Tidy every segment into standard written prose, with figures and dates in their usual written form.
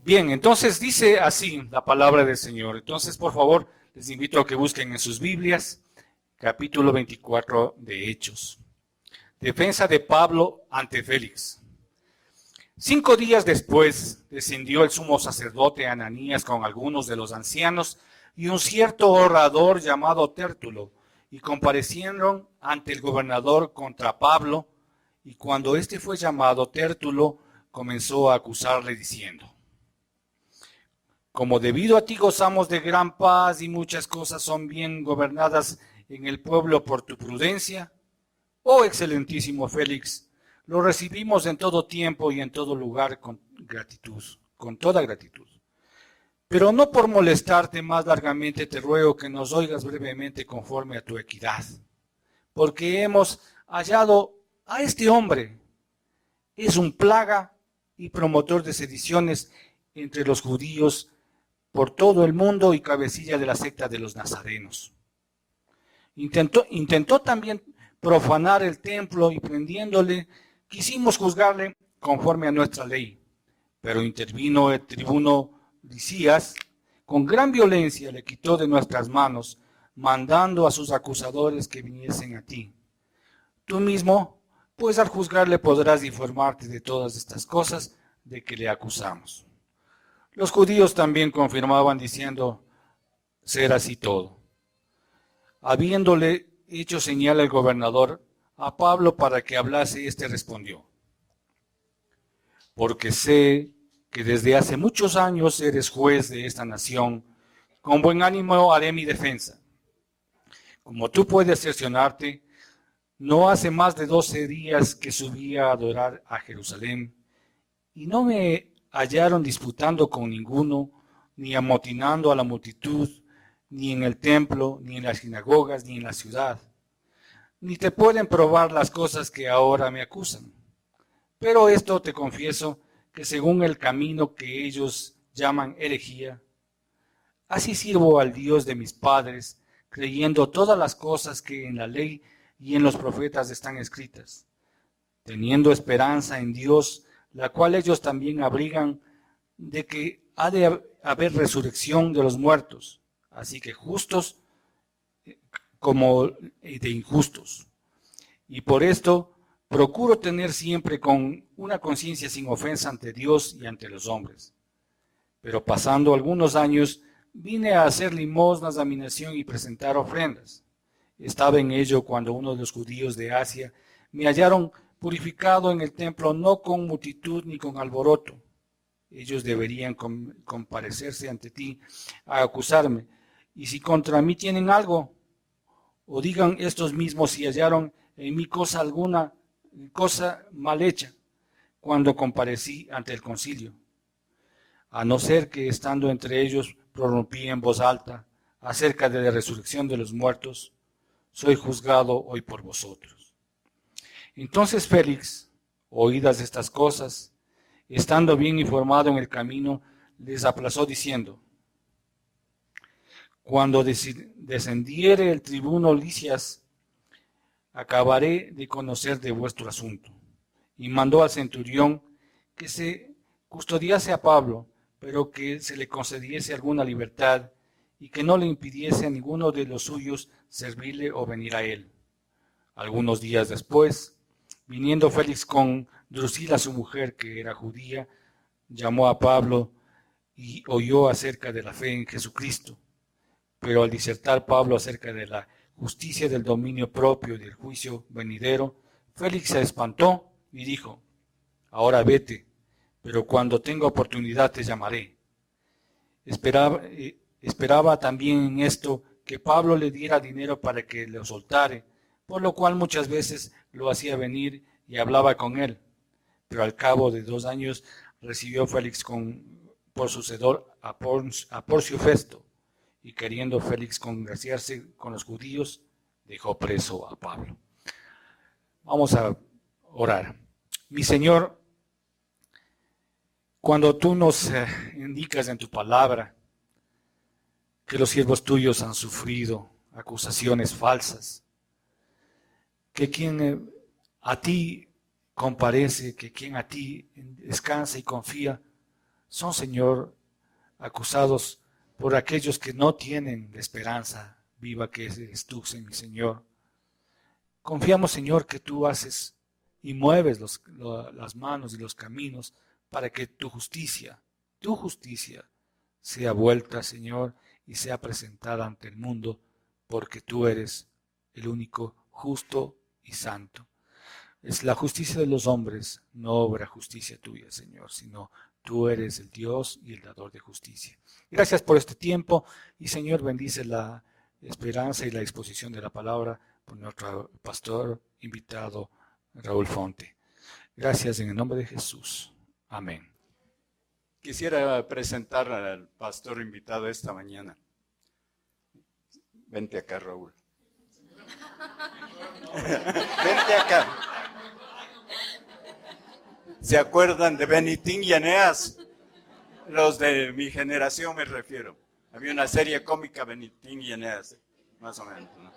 Bien, entonces dice así la palabra del Señor. Entonces, por favor, les invito a que busquen en sus Biblias, capítulo 24 de Hechos. Defensa de Pablo ante Félix. 5 días después, descendió el sumo sacerdote Ananías con algunos de los ancianos y un cierto orador llamado Tértulo, y comparecieron ante el gobernador contra Pablo, y cuando éste fue llamado, Tértulo comenzó a acusarle diciendo: como debido a ti gozamos de gran paz y muchas cosas son bien gobernadas en el pueblo por tu prudencia, oh excelentísimo Félix, lo recibimos en todo tiempo y en todo lugar con gratitud, con toda gratitud. Pero no por molestarte más largamente te ruego que nos oigas brevemente conforme a tu equidad, porque hemos hallado a este hombre, es un plaga y promotor de sediciones entre los judíos por todo el mundo y cabecilla de la secta de los nazarenos. Intentó también profanar el templo y prendiéndole, quisimos juzgarle conforme a nuestra ley. Pero intervino el tribuno Licias, con gran violencia le quitó de nuestras manos, mandando a sus acusadores que viniesen a ti. Tú mismo, pues al juzgarle podrás informarte de todas estas cosas de que le acusamos. Los judíos también confirmaban diciendo ser así todo. Habiéndole hecho señal el gobernador a Pablo para que hablase, éste respondió: porque sé que desde hace muchos años eres juez de esta nación, con buen ánimo haré mi defensa. Como tú puedes cerciorarte, no hace más de 12 días que subí a adorar a Jerusalén, y no me hallaron disputando con ninguno, ni amotinando a la multitud, ni en el templo, ni en las sinagogas, ni en la ciudad. Ni te pueden probar las cosas que ahora me acusan. Pero esto te confieso, que según el camino que ellos llaman herejía, así sirvo al Dios de mis padres, creyendo todas las cosas que en la ley y en los profetas están escritas, teniendo esperanza en Dios, la cual ellos también abrigan, de que ha de haber resurrección de los muertos, así que justos como de injustos. Y por esto procuro tener siempre con una conciencia sin ofensa ante Dios y ante los hombres. Pero pasando algunos años, vine a hacer limosnas a mi nación y presentar ofrendas. Estaba en ello cuando uno de los judíos de Asia me hallaron purificado en el templo, no con multitud ni con alboroto. Ellos deberían comparecerse ante ti a acusarme. Y si contra mí tienen algo, o digan estos mismos si hallaron en mí cosa alguna, cosa mal hecha, cuando comparecí ante el concilio. A no ser que estando entre ellos prorrumpí en voz alta, acerca de la resurrección de los muertos, soy juzgado hoy por vosotros. Entonces Félix, oídas estas cosas, estando bien informado en el camino, les aplazó diciendo: cuando descendiere el tribuno Licias, acabaré de conocer de vuestro asunto. Y mandó al centurión que se custodiase a Pablo, pero que se le concediese alguna libertad y que no le impidiese a ninguno de los suyos servirle o venir a él. Algunos días después, viniendo Félix con Drusila, su mujer, que era judía, llamó a Pablo y oyó acerca de la fe en Jesucristo. Pero al disertar Pablo acerca de la justicia del dominio propio y del juicio venidero, Félix se espantó y dijo: ahora vete, pero cuando tenga oportunidad te llamaré. Esperaba también en esto que Pablo le diera dinero para que lo soltare, por lo cual muchas veces lo hacía venir y hablaba con él. Pero al cabo de 2 años recibió Félix por sucedor a Porcio Festo, y queriendo Félix congraciarse con los judíos, dejó preso a Pablo. Vamos a orar. Mi Señor, cuando tú nos indicas en tu palabra que los siervos tuyos han sufrido acusaciones falsas, que quien a ti comparece, que quien a ti descansa y confía, son, Señor, acusados por aquellos que no tienen la esperanza viva que eres tú, mi Señor. Confiamos, Señor, que tú haces y mueves las manos y los caminos para que tu justicia sea vuelta, Señor, y sea presentada ante el mundo, porque tú eres el único justo y santo. Es la justicia de los hombres, no obra justicia tuya, Señor, sino tú eres el Dios y el dador de justicia. Gracias por este tiempo y, Señor, bendice la esperanza y la exposición de la palabra por nuestro pastor invitado Raúl Fonte. Gracias en el nombre de Jesús. Amén. Quisiera presentar al pastor invitado esta mañana. Vente acá, Raúl. Vente acá. ¿Se acuerdan de Benitín y Eneas? Los de mi generación me refiero. Había una serie cómica, Benitín y Eneas, más o menos, ¿no?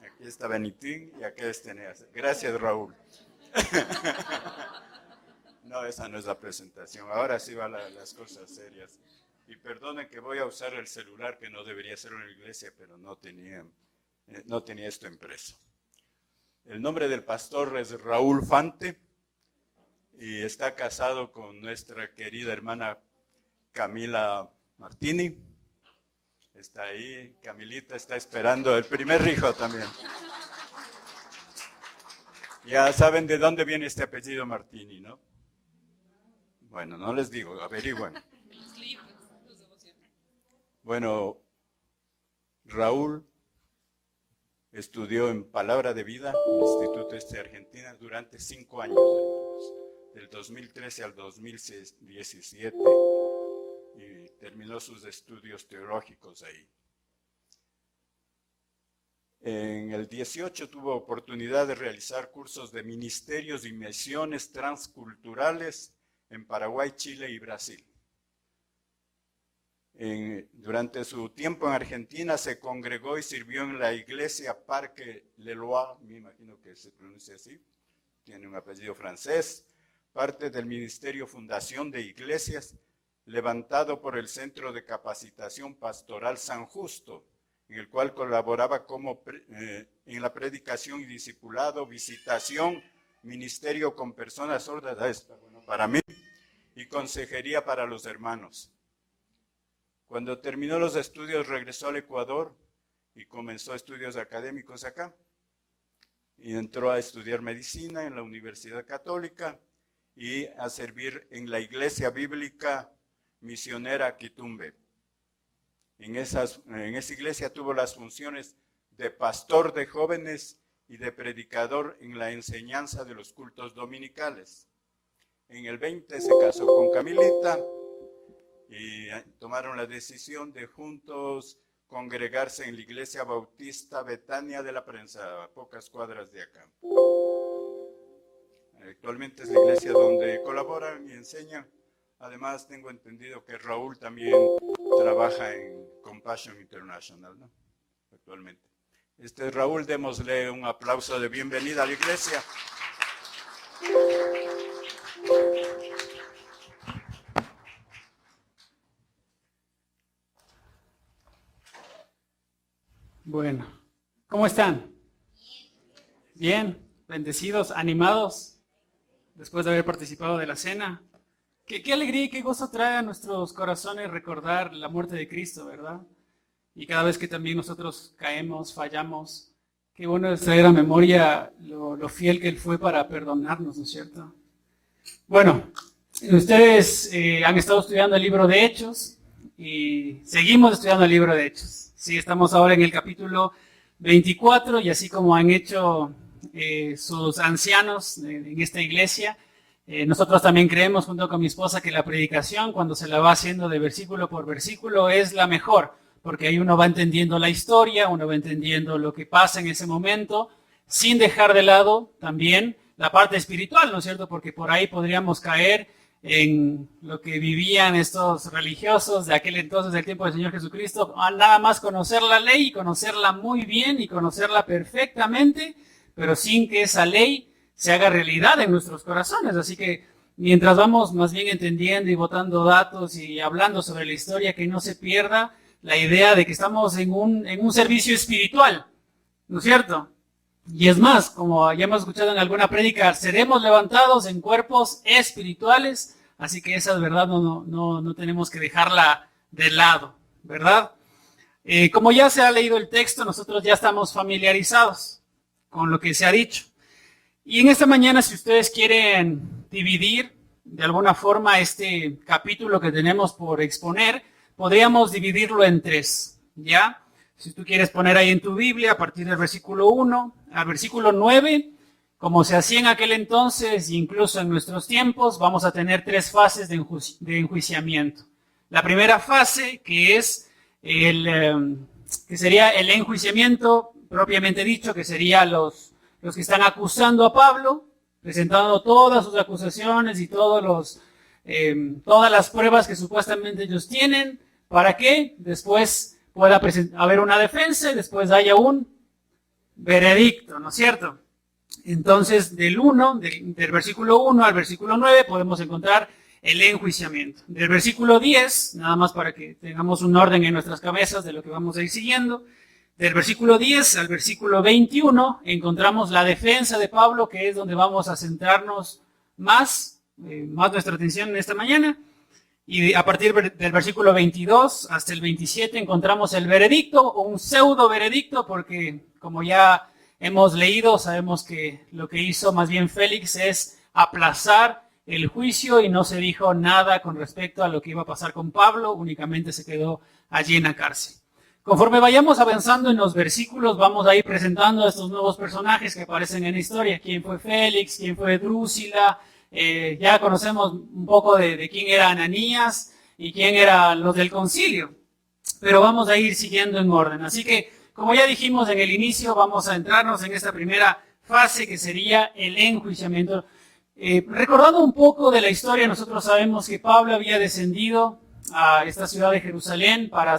Aquí está Benitín y aquí está Eneas. Gracias, Raúl. No, esa no es la presentación. Ahora sí van las cosas serias. Y perdonen que voy a usar el celular, que no debería ser una iglesia, pero no tenía esto impreso. El nombre del pastor es Raúl Fante y está casado con nuestra querida hermana Camila Martini. Está ahí, Camilita está esperando el primer hijo también. Ya saben de dónde viene este apellido Martini, ¿no? Bueno, no les digo, averigüen. Bueno, Raúl estudió en Palabra de Vida, en el Instituto de Argentina, durante 5 años, del 2013 al 2017, y terminó sus estudios teológicos ahí. En el 18 tuvo oportunidad de realizar cursos de ministerios y misiones transculturales en Paraguay, Chile y Brasil. Durante su tiempo en Argentina se congregó y sirvió en la iglesia Parque Leloir, me imagino que se pronuncia así, tiene un apellido francés, parte del Ministerio Fundación de Iglesias, levantado por el Centro de Capacitación Pastoral San Justo, en el cual colaboraba en la predicación y discipulado, visitación, ministerio con personas sordas, está bueno para mí, y consejería para los hermanos. Cuando terminó los estudios regresó al Ecuador y comenzó estudios académicos acá. Y entró a estudiar medicina en la Universidad Católica y a servir en la Iglesia Bíblica Misionera Quitumbe. En esa iglesia tuvo las funciones de pastor de jóvenes y de predicador en la enseñanza de los cultos dominicales. En el 20 se casó con Camilita y tomaron la decisión de juntos congregarse en la Iglesia Bautista Betania de la Prensa, a pocas cuadras de acá. Actualmente es la iglesia donde colaboran y enseñan. Además, tengo entendido que Raúl también trabaja en Compassion International, ¿no? Actualmente. Raúl, démosle un aplauso de bienvenida a la iglesia. Bueno, ¿cómo están? Bien, bendecidos, animados, después de haber participado de la cena. Qué alegría y qué gozo trae a nuestros corazones recordar la muerte de Cristo, ¿verdad? Y cada vez que también nosotros caemos, fallamos, qué bueno es traer a memoria lo fiel que Él fue para perdonarnos, ¿no es cierto? Bueno, ustedes han estado estudiando el libro de Hechos y seguimos estudiando el libro de Hechos. Sí, estamos ahora en el capítulo 24 y así como han hecho sus ancianos en esta iglesia, nosotros también creemos junto con mi esposa que la predicación, cuando se la va haciendo de versículo por versículo, es la mejor, porque ahí uno va entendiendo la historia, uno va entendiendo lo que pasa en ese momento, sin dejar de lado también la parte espiritual, ¿no es cierto? Porque por ahí podríamos caer en lo que vivían estos religiosos de aquel entonces, del tiempo del Señor Jesucristo, nada más conocer la ley y conocerla muy bien y conocerla perfectamente, pero sin que esa ley se haga realidad en nuestros corazones. Así que mientras vamos más bien entendiendo y botando datos y hablando sobre la historia, que no se pierda la idea de que estamos en un servicio espiritual, ¿no es cierto? Y es más, como ya hemos escuchado en alguna prédica, seremos levantados en cuerpos espirituales, así que esa verdad no tenemos que dejarla de lado, ¿verdad? Como ya se ha leído el texto, nosotros ya estamos familiarizados con lo que se ha dicho. Y en esta mañana, si ustedes quieren dividir de alguna forma este capítulo que tenemos por exponer, podríamos dividirlo en 3, ¿ya? Si tú quieres poner ahí en tu Biblia, a partir del versículo 1 al versículo 9, como se hacía en aquel entonces, incluso en nuestros tiempos, vamos a tener 3 fases de enjuiciamiento. La primera fase, que es que sería el enjuiciamiento propiamente dicho, que sería los que están acusando a Pablo, presentando todas sus acusaciones y todas las pruebas que supuestamente ellos tienen, para que después pueda haber una defensa y después haya un veredicto, ¿no es cierto? Entonces, del versículo 1 al versículo 9 podemos encontrar el enjuiciamiento. Del versículo 10, nada más para que tengamos un orden en nuestras cabezas de lo que vamos a ir siguiendo, del versículo 10 al versículo 21 encontramos la defensa de Pablo, que es donde vamos a centrarnos más nuestra atención en esta mañana. Y a partir del versículo 22 hasta el 27 encontramos el veredicto o un pseudo veredicto, porque como ya hemos leído, sabemos que lo que hizo más bien Félix es aplazar el juicio y no se dijo nada con respecto a lo que iba a pasar con Pablo, únicamente se quedó allí en la cárcel. Conforme vayamos avanzando en los versículos, vamos a ir presentando a estos nuevos personajes que aparecen en la historia. ¿Quién fue Félix? ¿Quién fue Drusila? Ya conocemos un poco de quién era Ananías y quién eran los del concilio. Pero vamos a ir siguiendo en orden. Así que, como ya dijimos en el inicio, vamos a entrarnos en esta primera fase que sería el enjuiciamiento. Recordando un poco de la historia, nosotros sabemos que Pablo había descendido a esta ciudad de Jerusalén para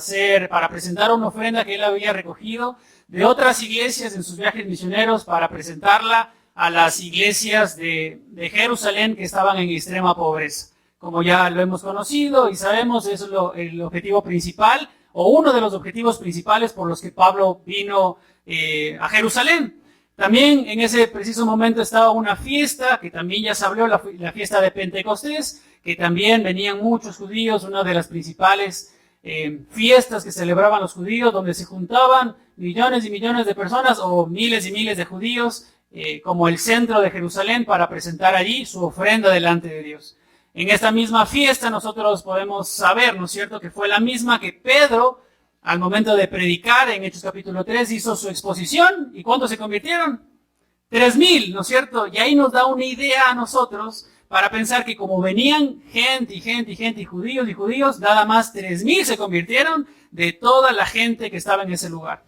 presentar una ofrenda que él había recogido de otras iglesias en sus viajes misioneros, para presentarla a las iglesias de Jerusalén que estaban en extrema pobreza. Como ya lo hemos conocido y sabemos, es el objetivo principal, o uno de los objetivos principales por los que Pablo vino a Jerusalén. También en ese preciso momento estaba una fiesta, que también ya se habló, la fiesta de Pentecostés, que también venían muchos judíos, una de las principales fiestas que celebraban los judíos, donde se juntaban millones y millones de personas, o miles y miles de judíos, como el centro de Jerusalén, para presentar allí su ofrenda delante de Dios. En esta misma fiesta nosotros podemos saber, ¿no es cierto?, que fue la misma que Pedro, al momento de predicar en Hechos capítulo 3, hizo su exposición. ¿Y cuántos se convirtieron? 3,000, ¿no es cierto? Y ahí nos da una idea a nosotros para pensar que como venían gente y judíos, nada más 3,000 se convirtieron de toda la gente que estaba en ese lugar.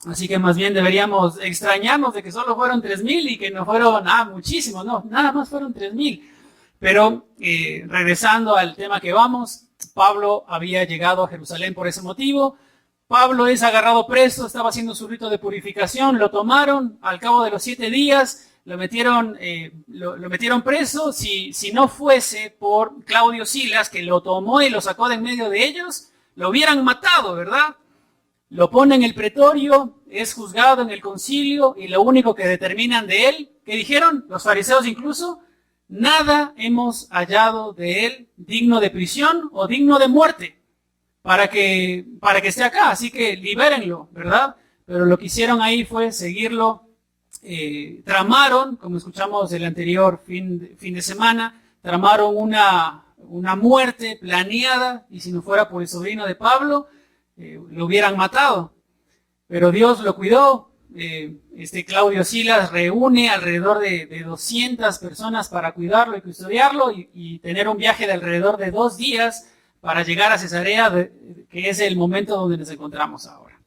Así que más bien deberíamos extrañarnos de que solo fueron 3,000 y que no fueron muchísimos, no, nada más fueron 3,000. Pero regresando al tema que vamos, Pablo había llegado a Jerusalén por ese motivo. Pablo es agarrado preso, estaba haciendo su rito de purificación, lo tomaron, al cabo de los 7 días lo metieron preso. Si no fuese por Claudio Silas, que lo tomó y lo sacó de en medio de ellos, lo hubieran matado, ¿verdad? Lo pone en el pretorio, es juzgado en el concilio y lo único que determinan de él, ¿qué dijeron? Los fariseos incluso, nada hemos hallado de él digno de prisión o digno de muerte para que esté acá, así que libérenlo, ¿verdad? Pero lo que hicieron ahí fue seguirlo, tramaron, como escuchamos el anterior fin de semana, tramaron una muerte planeada y si no fuera por el sobrino de Pablo, lo hubieran matado, pero Dios lo cuidó. Claudio Silas reúne alrededor de 200 personas para cuidarlo y custodiarlo y tener un viaje de alrededor de 2 días para llegar a Cesarea, que es el momento donde nos encontramos ahora.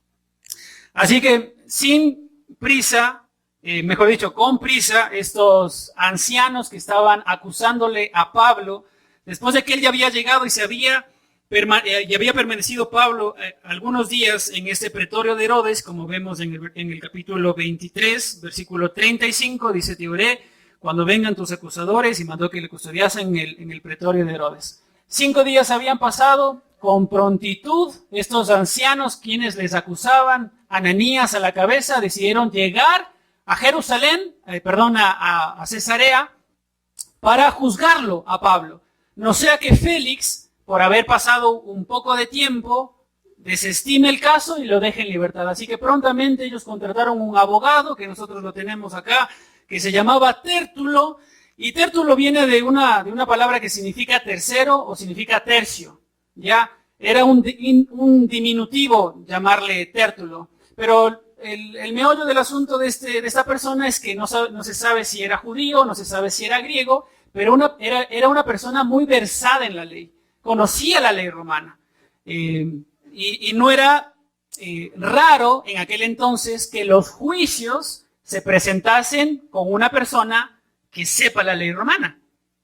Así que sin prisa, mejor dicho, con prisa, estos ancianos que estaban acusándole a Pablo, después de que él ya había llegado y había permanecido Pablo algunos días en este pretorio de Herodes, como vemos en el capítulo 23, versículo 35, dice: te oré cuando vengan tus acusadores, y mandó que le custodiasen en el pretorio de Herodes. 5 días habían pasado, con prontitud estos ancianos, quienes les acusaban, Ananías a la cabeza, decidieron llegar a Jerusalén, a Cesarea, para juzgarlo a Pablo. No sea que Félix, por haber pasado un poco de tiempo, desestime el caso y lo deje en libertad. Así que prontamente ellos contrataron un abogado, que nosotros lo tenemos acá, que se llamaba Tértulo, y Tértulo viene de una palabra que significa tercero o significa tercio. Ya era un diminutivo llamarle Tértulo, pero el meollo del asunto de esta persona es que no se sabe si era judío, no se sabe si era griego, pero era una persona muy versada en la ley. Conocía la ley romana. Y no era raro en aquel entonces que los juicios se presentasen con una persona que sepa la ley romana.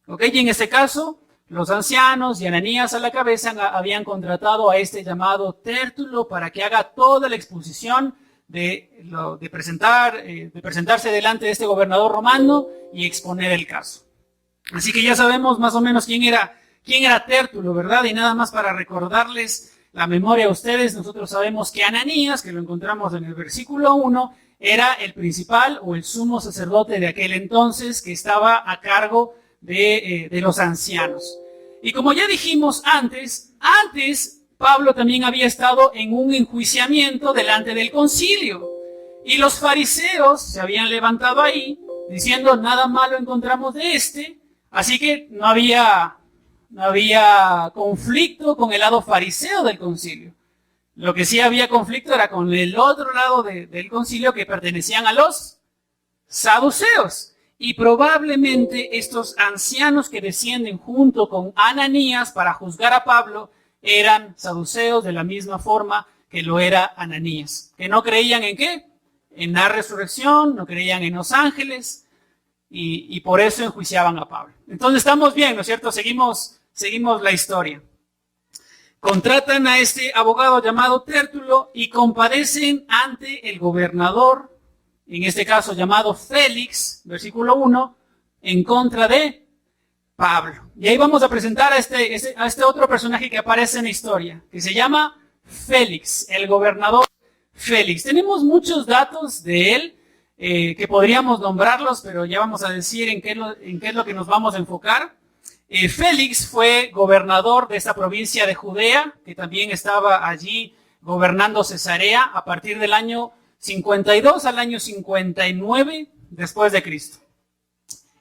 ¿Okay? Y en este caso, los ancianos y Ananías a la cabeza habían contratado a este llamado Tértulo para que haga toda la exposición de presentarse delante de este gobernador romano y exponer el caso. Así que ya sabemos más o menos quién era Tértulo, ¿verdad? Y nada más para recordarles la memoria a ustedes, nosotros sabemos que Ananías, que lo encontramos en el versículo 1, era el principal o el sumo sacerdote de aquel entonces que estaba a cargo de los ancianos. Y como ya dijimos antes Pablo también había estado en un enjuiciamiento delante del concilio. Y los fariseos se habían levantado ahí diciendo: nada malo encontramos de así que no había conflicto con el lado fariseo del concilio. Lo que sí había conflicto era con el otro lado del concilio, que pertenecían a los saduceos. Y probablemente estos ancianos que descienden junto con Ananías para juzgar a Pablo eran saduceos, de la misma forma que lo era Ananías. Que no creían en ¿qué? En la resurrección, no creían en los ángeles, y por eso enjuiciaban a Pablo. Entonces estamos bien, ¿no es cierto? Seguimos la historia. Contratan a este abogado llamado Tértulo y compadecen ante el gobernador, en este caso llamado Félix, versículo 1, en contra de Pablo. Y ahí vamos a presentar a este otro personaje que aparece en la historia, que se llama Félix, el gobernador Félix. Tenemos muchos datos de él, que podríamos nombrarlos, pero ya vamos a decir en qué es lo que nos vamos a enfocar. Félix fue gobernador de esta provincia de Judea, que también estaba allí gobernando Cesarea a partir del año 52 al año 59 después de Cristo.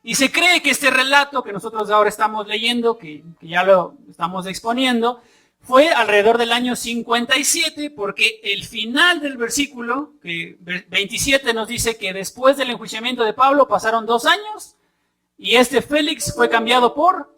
Y se cree que este relato que nosotros ahora estamos leyendo, que ya lo estamos exponiendo, fue alrededor del año 57, porque el final del versículo, que 27, nos dice que después del enjuiciamiento de Pablo pasaron 2 años, y este Félix fue cambiado por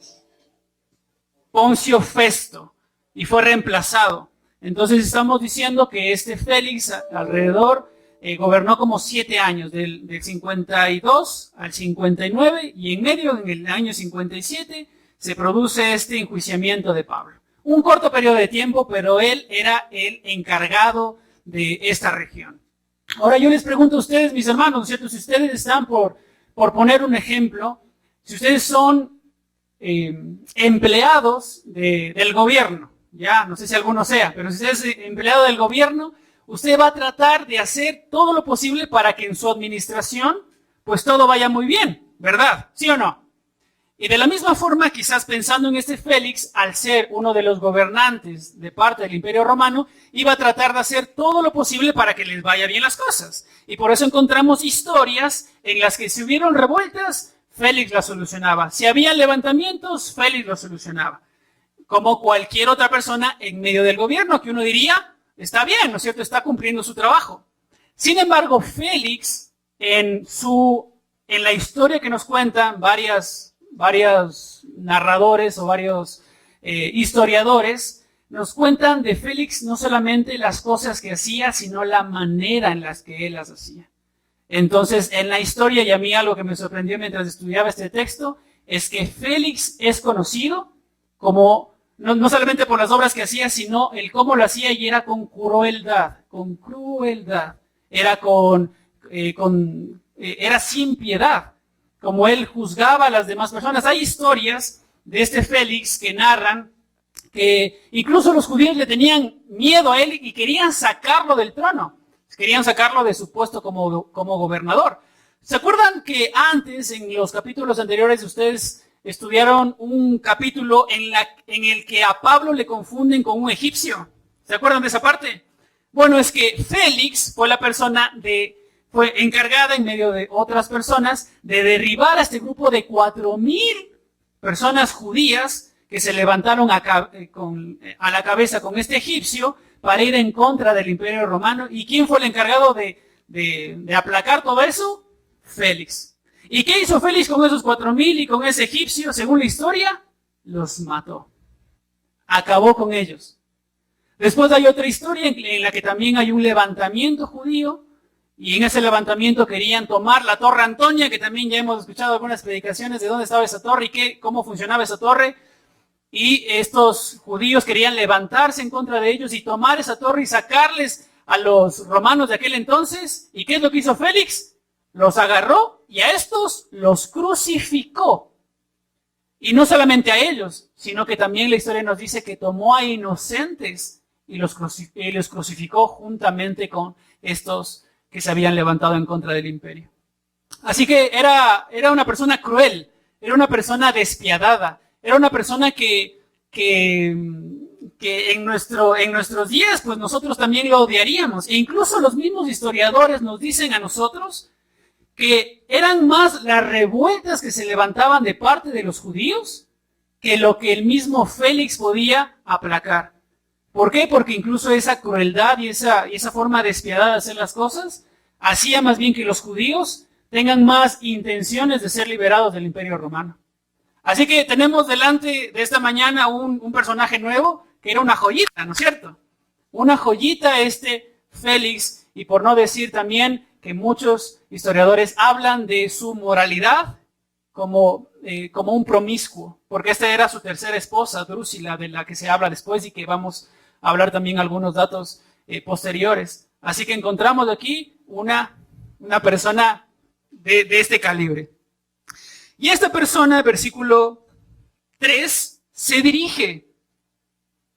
Poncio Festo y fue reemplazado. Entonces estamos diciendo que este Félix alrededor gobernó como 7 años, del 52 al 59, y en medio, en el año 57, se produce este enjuiciamiento de Pablo. Un corto periodo de tiempo, pero él era el encargado de esta región. Ahora yo les pregunto a ustedes, mis hermanos, ¿no es cierto? Si ustedes están por poner un ejemplo, si ustedes son empleados del gobierno, ya, no sé si alguno sea, pero si usted es empleado del gobierno, usted va a tratar de hacer todo lo posible para que en su administración, pues todo vaya muy bien, ¿verdad? ¿Sí o no? Y de la misma forma, quizás pensando en este Félix, al ser uno de los gobernantes de parte del Imperio Romano, iba a tratar de hacer todo lo posible para que les vaya bien las cosas. Y por eso encontramos historias en las que si hubieron revueltas, Félix las solucionaba. Si había levantamientos, Félix los solucionaba. Como cualquier otra persona en medio del gobierno, que uno diría, está bien, ¿no es cierto? Está cumpliendo su trabajo. Sin embargo, Félix, en la historia que nos cuentan varios narradores o varios historiadores, nos cuentan de Félix no solamente las cosas que hacía, sino la manera en las que él las hacía. Entonces, en la historia, y a mí algo que me sorprendió mientras estudiaba este texto, es que Félix es conocido como, no solamente por las obras que hacía, sino el cómo lo hacía, y era con crueldad, era sin piedad, como él juzgaba a las demás personas. Hay historias de este Félix que narran que incluso los judíos le tenían miedo a él y querían sacarlo del trono. Querían sacarlo de su puesto como gobernador. ¿Se acuerdan que antes, en los capítulos anteriores, ustedes estudiaron un capítulo en el que a Pablo le confunden con un egipcio? ¿Se acuerdan de esa parte? Bueno, es que Félix fue fue encargada en medio de otras personas de derribar a este grupo de 4,000 personas judías que se levantaron a la cabeza con este egipcio para ir en contra del Imperio Romano. ¿Y quién fue el encargado de aplacar todo eso? Félix. ¿Y qué hizo Félix con esos 4,000 y con ese egipcio? Según la historia, los mató. Acabó con ellos. Después hay otra historia en la que también hay un levantamiento judío, y en ese levantamiento querían tomar la Torre Antonia, que también ya hemos escuchado algunas predicaciones de dónde estaba esa torre y cómo funcionaba esa torre. Y estos judíos querían levantarse en contra de ellos y tomar esa torre y sacarles a los romanos de aquel entonces. ¿Y qué es lo que hizo Félix? Los agarró y a estos los crucificó. Y no solamente a ellos, sino que también la historia nos dice que tomó a inocentes y los crucificó juntamente con estos que se habían levantado en contra del imperio. Así que era una persona cruel, era una persona despiadada, era una persona que en nuestros días, pues nosotros también lo odiaríamos. E incluso los mismos historiadores nos dicen a nosotros que eran más las revueltas que se levantaban de parte de los judíos que lo que el mismo Félix podía aplacar. ¿Por qué? Porque incluso esa crueldad y esa forma despiadada de hacer las cosas hacía más bien que los judíos tengan más intenciones de ser liberados del Imperio Romano. Así que tenemos delante de esta mañana un personaje nuevo que era una joyita, ¿no es cierto? Una joyita Félix, y por no decir también que muchos historiadores hablan de su moralidad como un promiscuo, porque esta era su tercera esposa, Drusila, de la que se habla después y que vamos a hablar también algunos datos posteriores. Así que encontramos aquí una persona de este calibre. Y esta persona, versículo 3,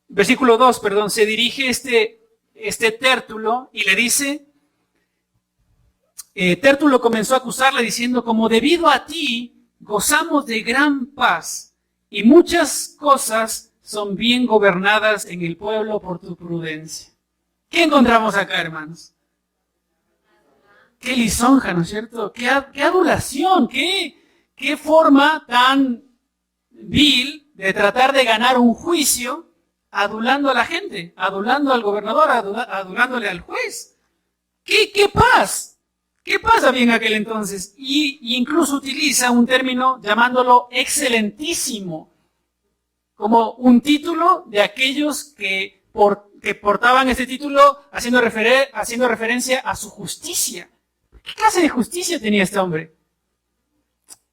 versículo 2, se dirige este Tértulo y le dice, Tértulo comenzó a acusarle diciendo, como debido a ti gozamos de gran paz y muchas cosas son bien gobernadas en el pueblo por tu prudencia. ¿Qué encontramos acá, hermanos? Qué lisonja, ¿no es cierto? Qué adulación, qué forma tan vil de tratar de ganar un juicio adulando a la gente, adulando al gobernador, adulándole al juez. ¿Qué paz? ¿Qué pasa bien en aquel entonces? Y incluso utiliza un término llamándolo excelentísimo, como un título de aquellos que portaban este título haciendo referencia a su justicia. ¿Qué clase de justicia tenía este hombre?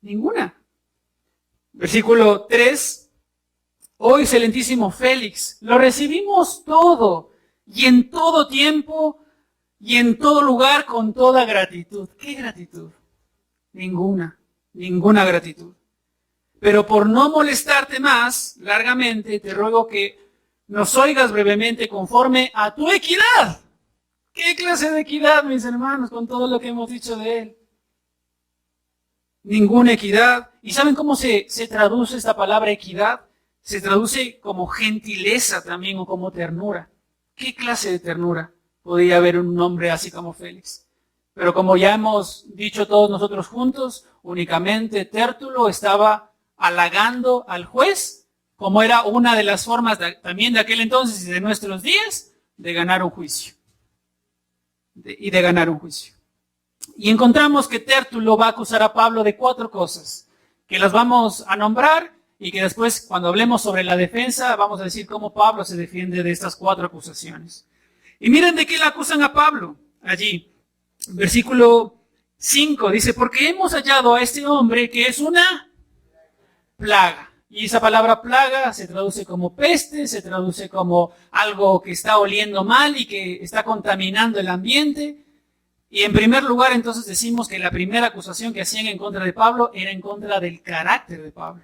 Ninguna. Versículo 3. Oh excelentísimo Félix, lo recibimos todo y en todo tiempo y en todo lugar con toda gratitud. ¿Qué gratitud? Ninguna gratitud. Pero por no molestarte más largamente, te ruego que nos oigas brevemente conforme a tu equidad. ¿Qué clase de equidad, mis hermanos, con todo lo que hemos dicho de él? Ninguna equidad. ¿Y saben cómo se traduce esta palabra equidad? Se traduce como gentileza también o como ternura. ¿Qué clase de ternura podía haber en un hombre así como Félix? Pero como ya hemos dicho todos nosotros juntos, únicamente Tértulo estaba halagando al juez, como era una de las formas también de aquel entonces y de nuestros días, de ganar un juicio. Y encontramos que Tértulo va a acusar a Pablo de 4 cosas, que las vamos a nombrar y que después, cuando hablemos sobre la defensa, vamos a decir cómo Pablo se defiende de estas 4 acusaciones. Y miren de qué le acusan a Pablo allí. Versículo 5 dice, porque hemos hallado a este hombre que es una plaga. Y esa palabra plaga se traduce como peste, se traduce como algo que está oliendo mal y que está contaminando el ambiente. Y en primer lugar, entonces decimos que la primera acusación que hacían en contra de Pablo era en contra del carácter de Pablo.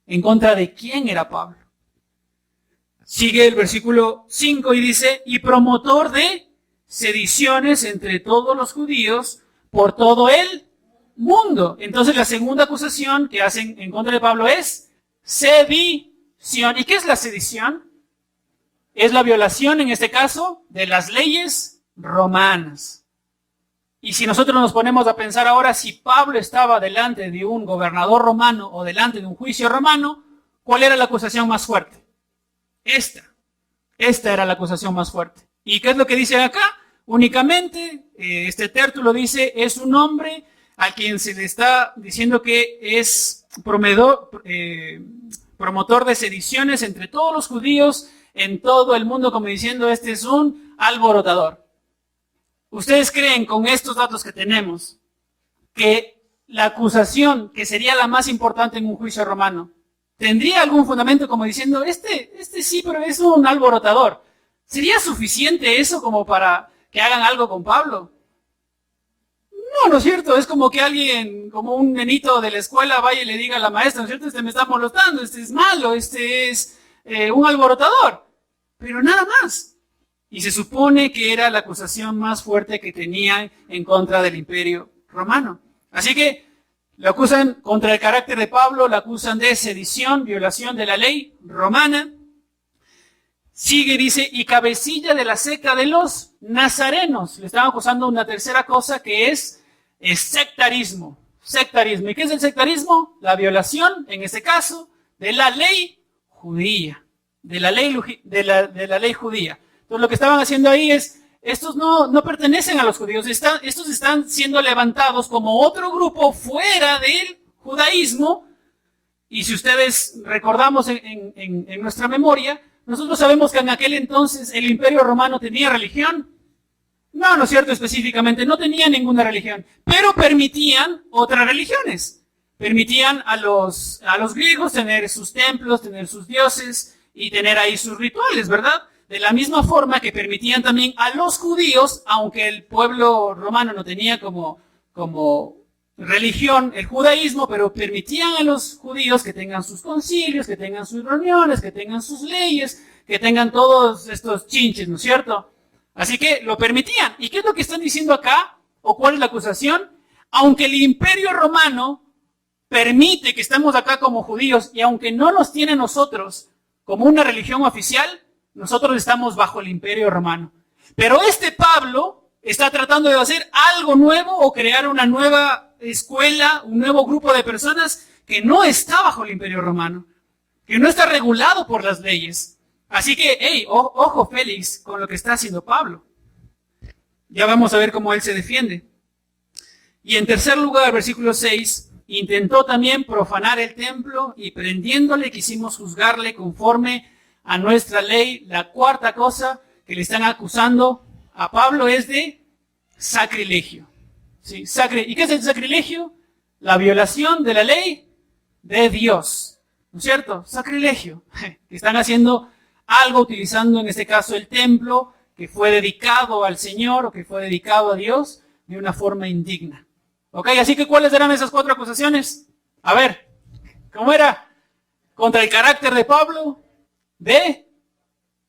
En contra de quién era Pablo. Sigue el versículo 5 y dice, y promotor de sediciones entre todos los judíos por todo el mundo. Entonces la segunda acusación que hacen en contra de Pablo es sedición. ¿Y qué es la sedición? Es la violación, en este caso, de las leyes romanas. Y si nosotros nos ponemos a pensar ahora, si Pablo estaba delante de un gobernador romano o delante de un juicio romano, ¿cuál era la acusación más fuerte? Esta era la acusación más fuerte. ¿Y qué es lo que dice acá? Únicamente, este Tértulo dice, es un hombre a quien se le está diciendo que es promotor de sediciones entre todos los judíos en todo el mundo, como diciendo, este es un alborotador. ¿Ustedes creen, con estos datos que tenemos, que la acusación, que sería la más importante en un juicio romano, tendría algún fundamento como diciendo, este sí, pero es un alborotador? ¿Sería suficiente eso como para que hagan algo con Pablo? No es cierto. Es como que alguien, como un nenito de la escuela, vaya y le diga a la maestra, ¿no es cierto? Este me está molestando, este es malo, este es un alborotador. Pero nada más. Y se supone que era la acusación más fuerte que tenía en contra del Imperio Romano. Así que lo acusan contra el carácter de Pablo, lo acusan de sedición, violación de la ley romana. Sigue, dice, y cabecilla de la secta de los nazarenos. Le estaban acusando una tercera cosa que es sectarismo. Sectarismo. ¿Y qué es el sectarismo? La violación, en este caso, de la ley judía. De la ley judía. Entonces lo que estaban haciendo ahí es, estos no pertenecen a los judíos, estos están siendo levantados como otro grupo fuera del judaísmo. Y si ustedes recordamos en nuestra memoria, nosotros sabemos que en aquel entonces el Imperio Romano tenía religión. No es cierto específicamente, no tenía ninguna religión, pero permitían otras religiones. Permitían a los griegos tener sus templos, tener sus dioses y tener ahí sus rituales, ¿verdad? De la misma forma que permitían también a los judíos, aunque el pueblo romano no tenía como religión el judaísmo, pero permitían a los judíos que tengan sus concilios, que tengan sus reuniones, que tengan sus leyes, que tengan todos estos chinches, ¿no es cierto? Así que lo permitían. ¿Y qué es lo que están diciendo acá? ¿O cuál es la acusación? Aunque el Imperio Romano permite que estemos acá como judíos y aunque no nos tiene nosotros como una religión oficial, nosotros estamos bajo el Imperio Romano. Pero este Pablo está tratando de hacer algo nuevo o crear una nueva escuela, un nuevo grupo de personas que no está bajo el Imperio Romano, que no está regulado por las leyes. Así que, ojo Félix con lo que está haciendo Pablo. Ya vamos a ver cómo él se defiende. Y en tercer lugar, versículo 6, intentó también profanar el templo y prendiéndole quisimos juzgarle conforme a nuestra ley. La cuarta cosa que le están acusando a Pablo es de sacrilegio. ¿Sí? ¿Y qué es el sacrilegio? La violación de la ley de Dios. ¿No es cierto? Sacrilegio. Están haciendo algo utilizando en este caso el templo que fue dedicado al Señor o que fue dedicado a Dios de una forma indigna. ¿Ok? Así que ¿cuáles eran esas cuatro acusaciones? A ver, ¿cómo era? Contra el carácter de Pablo, de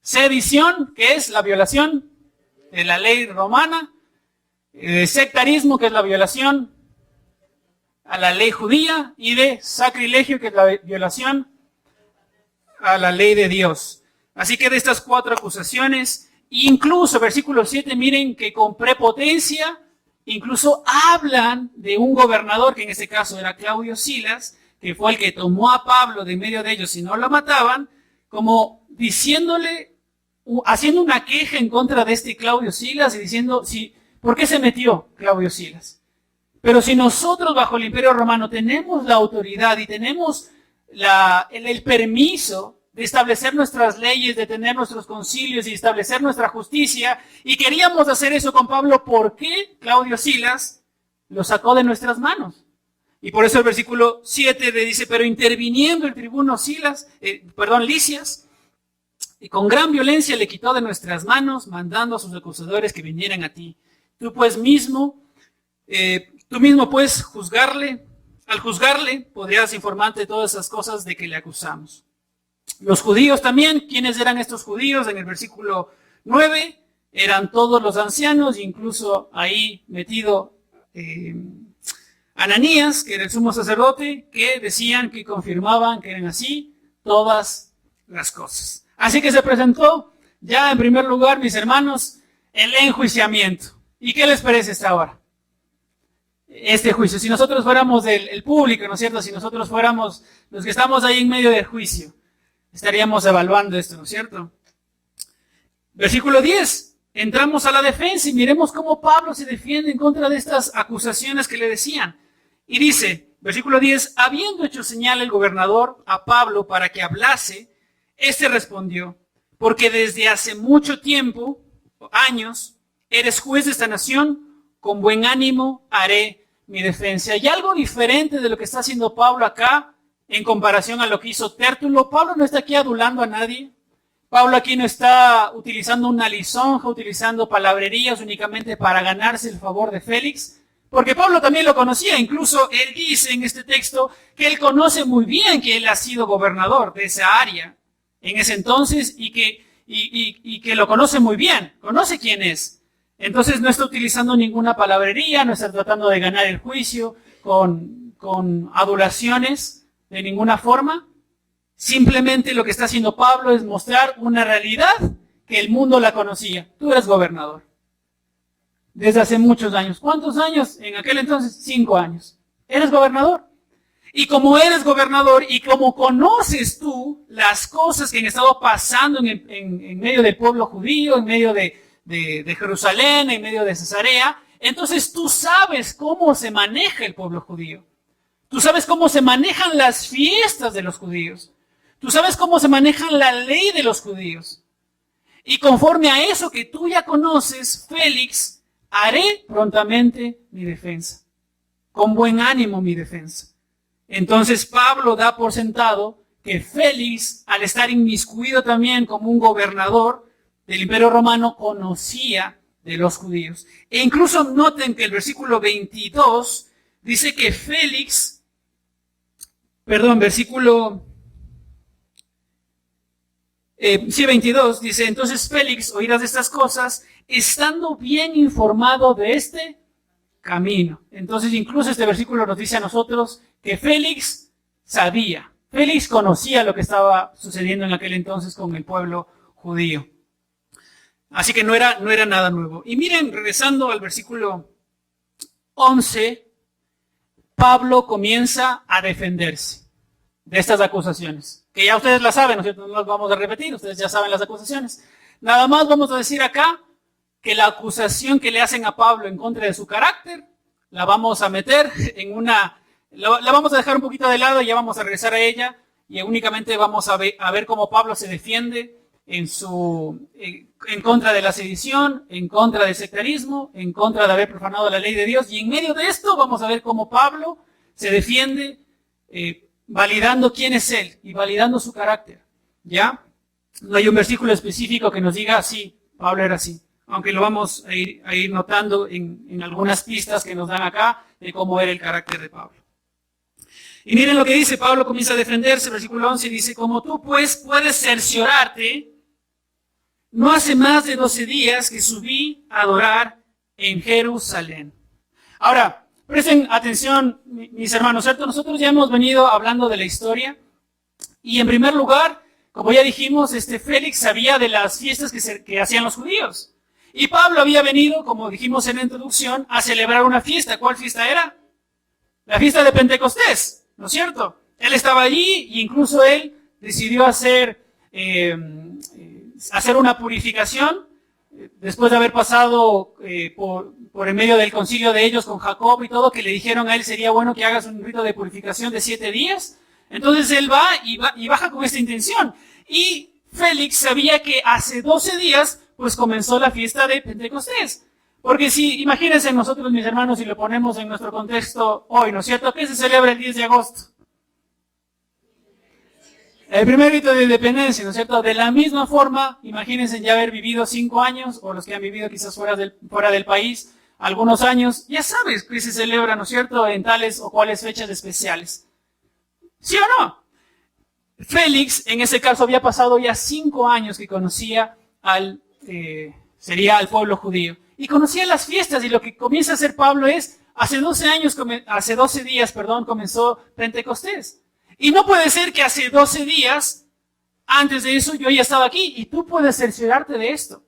sedición, que es la violación de la ley romana, de sectarismo, que es la violación a la ley judía, y de sacrilegio, que es la violación a la ley de Dios. Así que de estas cuatro acusaciones, incluso versículo 7, miren que con prepotencia, incluso hablan de un gobernador, que en este caso era Claudio Silas, que fue el que tomó a Pablo de medio de ellos y no lo mataban, como diciéndole, haciendo una queja en contra de este Claudio Silas y diciendo, ¿por qué se metió Claudio Silas? Pero si nosotros bajo el Imperio Romano tenemos la autoridad y tenemos el permiso de establecer nuestras leyes, de tener nuestros concilios y establecer nuestra justicia, y queríamos hacer eso con Pablo, ¿por qué Claudio Silas lo sacó de nuestras manos? Y por eso el versículo 7 le dice, pero interviniendo el tribuno Lisias, y con gran violencia le quitó de nuestras manos, mandando a sus acusadores que vinieran a ti. Tú mismo puedes juzgarle, al juzgarle podrías informarte de todas esas cosas de que le acusamos. Los judíos también, ¿quiénes eran estos judíos? En el versículo 9, eran todos los ancianos, incluso ahí metido Ananías, que era el sumo sacerdote, que decían, que confirmaban que eran así todas las cosas. Así que se presentó ya en primer lugar, mis hermanos, el enjuiciamiento. ¿Y qué les parece hasta ahora? Este juicio. Si nosotros fuéramos el público, ¿no es cierto? Si nosotros fuéramos los que estamos ahí en medio del juicio, estaríamos evaluando esto, ¿no es cierto? Versículo 10. Entramos a la defensa y miremos cómo Pablo se defiende en contra de estas acusaciones que le decían. Y dice, versículo 10, habiendo hecho señal el gobernador a Pablo para que hablase, este respondió, porque desde hace mucho tiempo, años, eres juez de esta nación, con buen ánimo haré mi defensa. Y algo diferente de lo que está haciendo Pablo acá, en comparación a lo que hizo Tértulo. Pablo no está aquí adulando a nadie. Pablo aquí no está utilizando una lisonja, utilizando palabrerías únicamente para ganarse el favor de Félix, porque Pablo también lo conocía. Incluso él dice en este texto que él conoce muy bien que él ha sido gobernador de esa área en ese entonces y que lo conoce muy bien, conoce quién es. Entonces no está utilizando ninguna palabrería, no está tratando de ganar el juicio con adulaciones de ninguna forma. Simplemente lo que está haciendo Pablo es mostrar una realidad que el mundo la conocía. Tú eres gobernador. Desde hace muchos años. ¿Cuántos años? En aquel entonces, 5 años. Eres gobernador. Y como eres gobernador y como conoces tú las cosas que han estado pasando en medio del pueblo judío, en medio de Jerusalén, en medio de Cesarea, entonces tú sabes cómo se maneja el pueblo judío. Tú sabes cómo se manejan las fiestas de los judíos. Tú sabes cómo se maneja la ley de los judíos. Y conforme a eso que tú ya conoces, Félix, haré prontamente mi defensa. Con buen ánimo mi defensa. Entonces Pablo da por sentado que Félix, al estar inmiscuido también como un gobernador del Imperio Romano, conocía de los judíos. E incluso noten que el versículo 22 dice que Félix, versículo 22 dice, entonces Félix oirás de estas cosas, estando bien informado de este camino. Entonces incluso este versículo nos dice a nosotros que Félix sabía, Félix conocía lo que estaba sucediendo en aquel entonces con el pueblo judío. Así que no era nada nuevo. Y miren, regresando al versículo 11, Pablo comienza a defenderse de estas acusaciones. Que ya ustedes las saben, ¿no es cierto? No las vamos a repetir, ustedes ya saben las acusaciones. Nada más vamos a decir acá que la acusación que le hacen a Pablo en contra de su carácter la vamos a meter en la vamos a dejar un poquito de lado y ya vamos a regresar a ella y únicamente vamos a ver cómo Pablo se defiende en contra de la sedición, en contra del sectarismo, en contra de haber profanado la ley de Dios. Y en medio de esto vamos a ver cómo Pablo se defiende validando quién es él y validando su carácter. ¿Ya? No hay un versículo específico que nos diga, sí, Pablo era así. Aunque lo vamos a ir notando en algunas pistas que nos dan acá de cómo era el carácter de Pablo. Y miren lo que dice, Pablo comienza a defenderse, versículo 11 dice, como tú pues puedes cerciorarte, no hace más de 12 días que subí a adorar en Jerusalén. Ahora, presten atención, mis hermanos, ¿cierto? Nosotros ya hemos venido hablando de la historia y en primer lugar, como ya dijimos, Félix sabía de las fiestas que hacían los judíos. Y Pablo había venido, como dijimos en la introducción, a celebrar una fiesta. ¿Cuál fiesta era? La fiesta de Pentecostés, ¿no es cierto? Él estaba allí e incluso él decidió hacer una purificación después de haber pasado por en medio del concilio de ellos con Jacob y todo, que le dijeron a él sería bueno que hagas un rito de purificación de 7 días. Entonces él va y baja con esta intención. Y Félix sabía que hace 12 días pues comenzó la fiesta de Pentecostés. Porque si, imagínense nosotros, mis hermanos, si lo ponemos en nuestro contexto hoy, ¿no es cierto? ¿Qué se celebra el 10 de agosto? El primer rito de independencia, ¿no es cierto? De la misma forma, imagínense ya haber vivido 5 años, o los que han vivido quizás fuera del país, algunos años, ya sabes que se celebra, ¿no es cierto?, en tales o cuales fechas especiales. ¿Sí o no? Félix, en ese caso, había pasado ya 5 años que conocía sería al pueblo judío. Y conocía las fiestas, y lo que comienza a hacer Pablo es, hace 12 días, comenzó Pentecostés. Y no puede ser que hace 12 días, antes de eso, yo ya estaba aquí, y tú puedes cerciorarte de esto.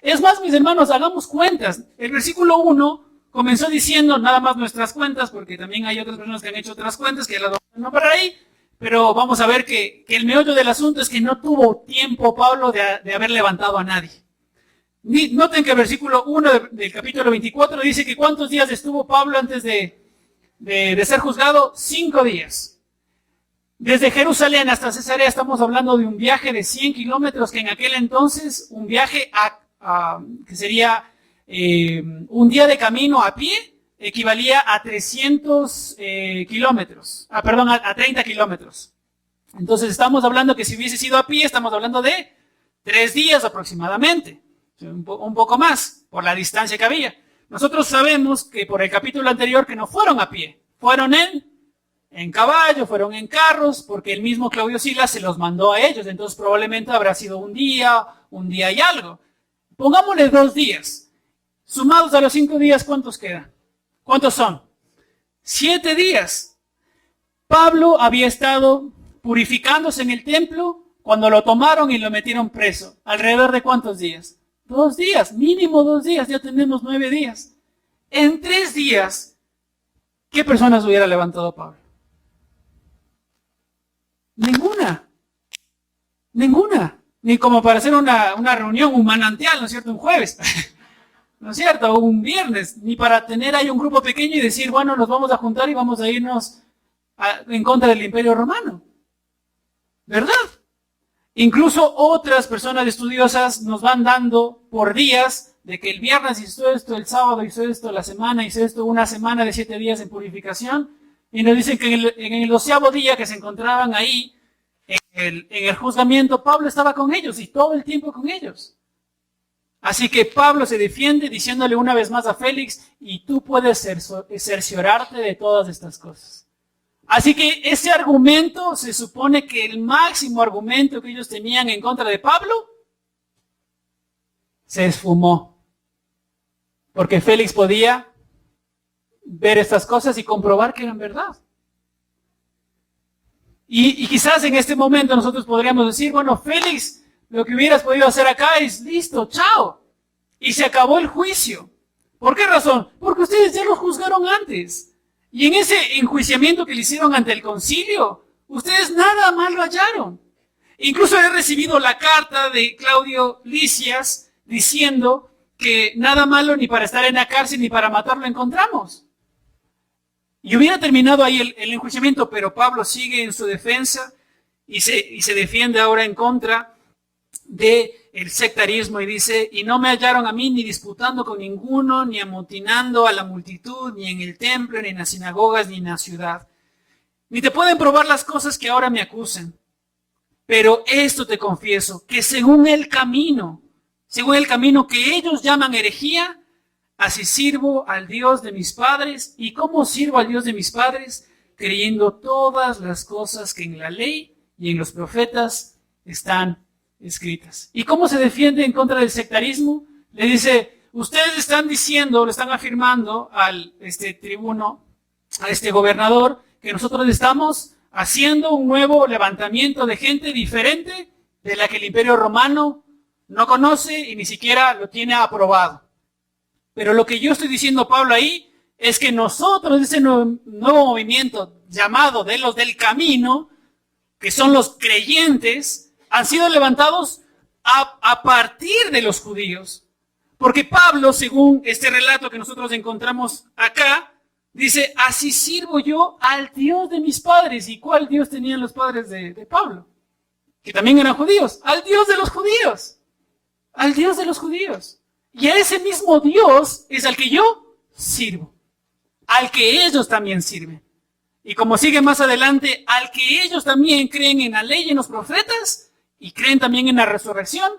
Es más, mis hermanos, hagamos cuentas. El versículo 1 comenzó diciendo nada más nuestras cuentas, porque también hay otras personas que han hecho otras cuentas, que las vamos a nombrar ahí, pero vamos a ver que el meollo del asunto es que no tuvo tiempo Pablo de haber levantado a nadie. Noten que el versículo 1 del capítulo 24 dice que ¿cuántos días estuvo Pablo antes de ser juzgado? 5 días. Desde Jerusalén hasta Cesarea estamos hablando de un viaje de 100 kilómetros, que en aquel entonces un viaje que sería un día de camino a pie, equivalía a 300 kilómetros, a 30 kilómetros. Entonces estamos hablando que si hubiese sido a pie, estamos hablando de 3 días aproximadamente, un poco más, por la distancia que había. Nosotros sabemos que por el capítulo anterior que no fueron a pie, fueron en caballo, fueron en carros, porque el mismo Claudio Silas se los mandó a ellos, entonces probablemente habrá sido un día y algo. Pongámosle 2 días. Sumados a los 5 días, ¿cuántos quedan? ¿Cuántos son? 7 días. Pablo había estado purificándose en el templo cuando lo tomaron y lo metieron preso. ¿Alrededor de cuántos días? 2 días, mínimo 2 días, ya tenemos 9 días. En 3 días, ¿qué personas hubiera levantado Pablo? Ninguna. Ni como para hacer una reunión, un manantial, ¿no es cierto? Un jueves, ¿no es cierto? O un viernes, ni para tener ahí un grupo pequeño y decir, bueno, nos vamos a juntar y vamos a irnos en contra del Imperio Romano. ¿Verdad? Incluso otras personas estudiosas nos van dando por días de que el viernes hizo esto, el sábado hizo esto, la semana hizo esto, una semana de 7 días en purificación, y nos dicen que en el 12º día que se encontraban ahí, en el juzgamiento, Pablo estaba con ellos y todo el tiempo con ellos. Así que Pablo se defiende diciéndole una vez más a Félix, y tú puedes cerciorarte de todas estas cosas. Así que ese argumento, se supone que el máximo argumento que ellos tenían en contra de Pablo, se esfumó. Porque Félix podía ver estas cosas y comprobar que eran verdad. Y quizás en este momento nosotros podríamos decir, bueno, Félix, lo que hubieras podido hacer acá es listo, chao. Y se acabó el juicio. ¿Por qué razón? Porque ustedes ya lo juzgaron antes. Y en ese enjuiciamiento que le hicieron ante el concilio, ustedes nada más lo hallaron. Incluso he recibido la carta de Claudio Lisias diciendo que nada malo ni para estar en la cárcel ni para matarlo encontramos. Y hubiera terminado ahí el enjuiciamiento, pero Pablo sigue en su defensa y se defiende ahora en contra del sectarismo y dice, y no me hallaron a mí ni disputando con ninguno, ni amotinando a la multitud, ni en el templo, ni en las sinagogas, ni en la ciudad. Ni te pueden probar las cosas que ahora me acusan. Pero esto te confieso, que según el camino que ellos llaman herejía, así sirvo al Dios de mis padres. ¿Y cómo sirvo al Dios de mis padres? Creyendo todas las cosas que en la ley y en los profetas están escritas. ¿Y cómo se defiende en contra del sectarismo? Le dice, ustedes están diciendo, le están afirmando al tribuno, a este gobernador, que nosotros estamos haciendo un nuevo levantamiento de gente diferente de la que el Imperio Romano no conoce y ni siquiera lo tiene aprobado. Pero lo que yo estoy diciendo, Pablo, ahí, es que nosotros, ese nuevo movimiento llamado de los del camino, que son los creyentes, han sido levantados a partir de los judíos. Porque Pablo, según este relato que nosotros encontramos acá, dice, así sirvo yo al Dios de mis padres. ¿Y cuál Dios tenían los padres de Pablo? Que también eran judíos. Al Dios de los judíos. Al Dios de los judíos. Y a ese mismo Dios es al que yo sirvo. Al que ellos también sirven. Y como sigue más adelante, al que ellos también creen en la ley y en los profetas, y creen también en la resurrección,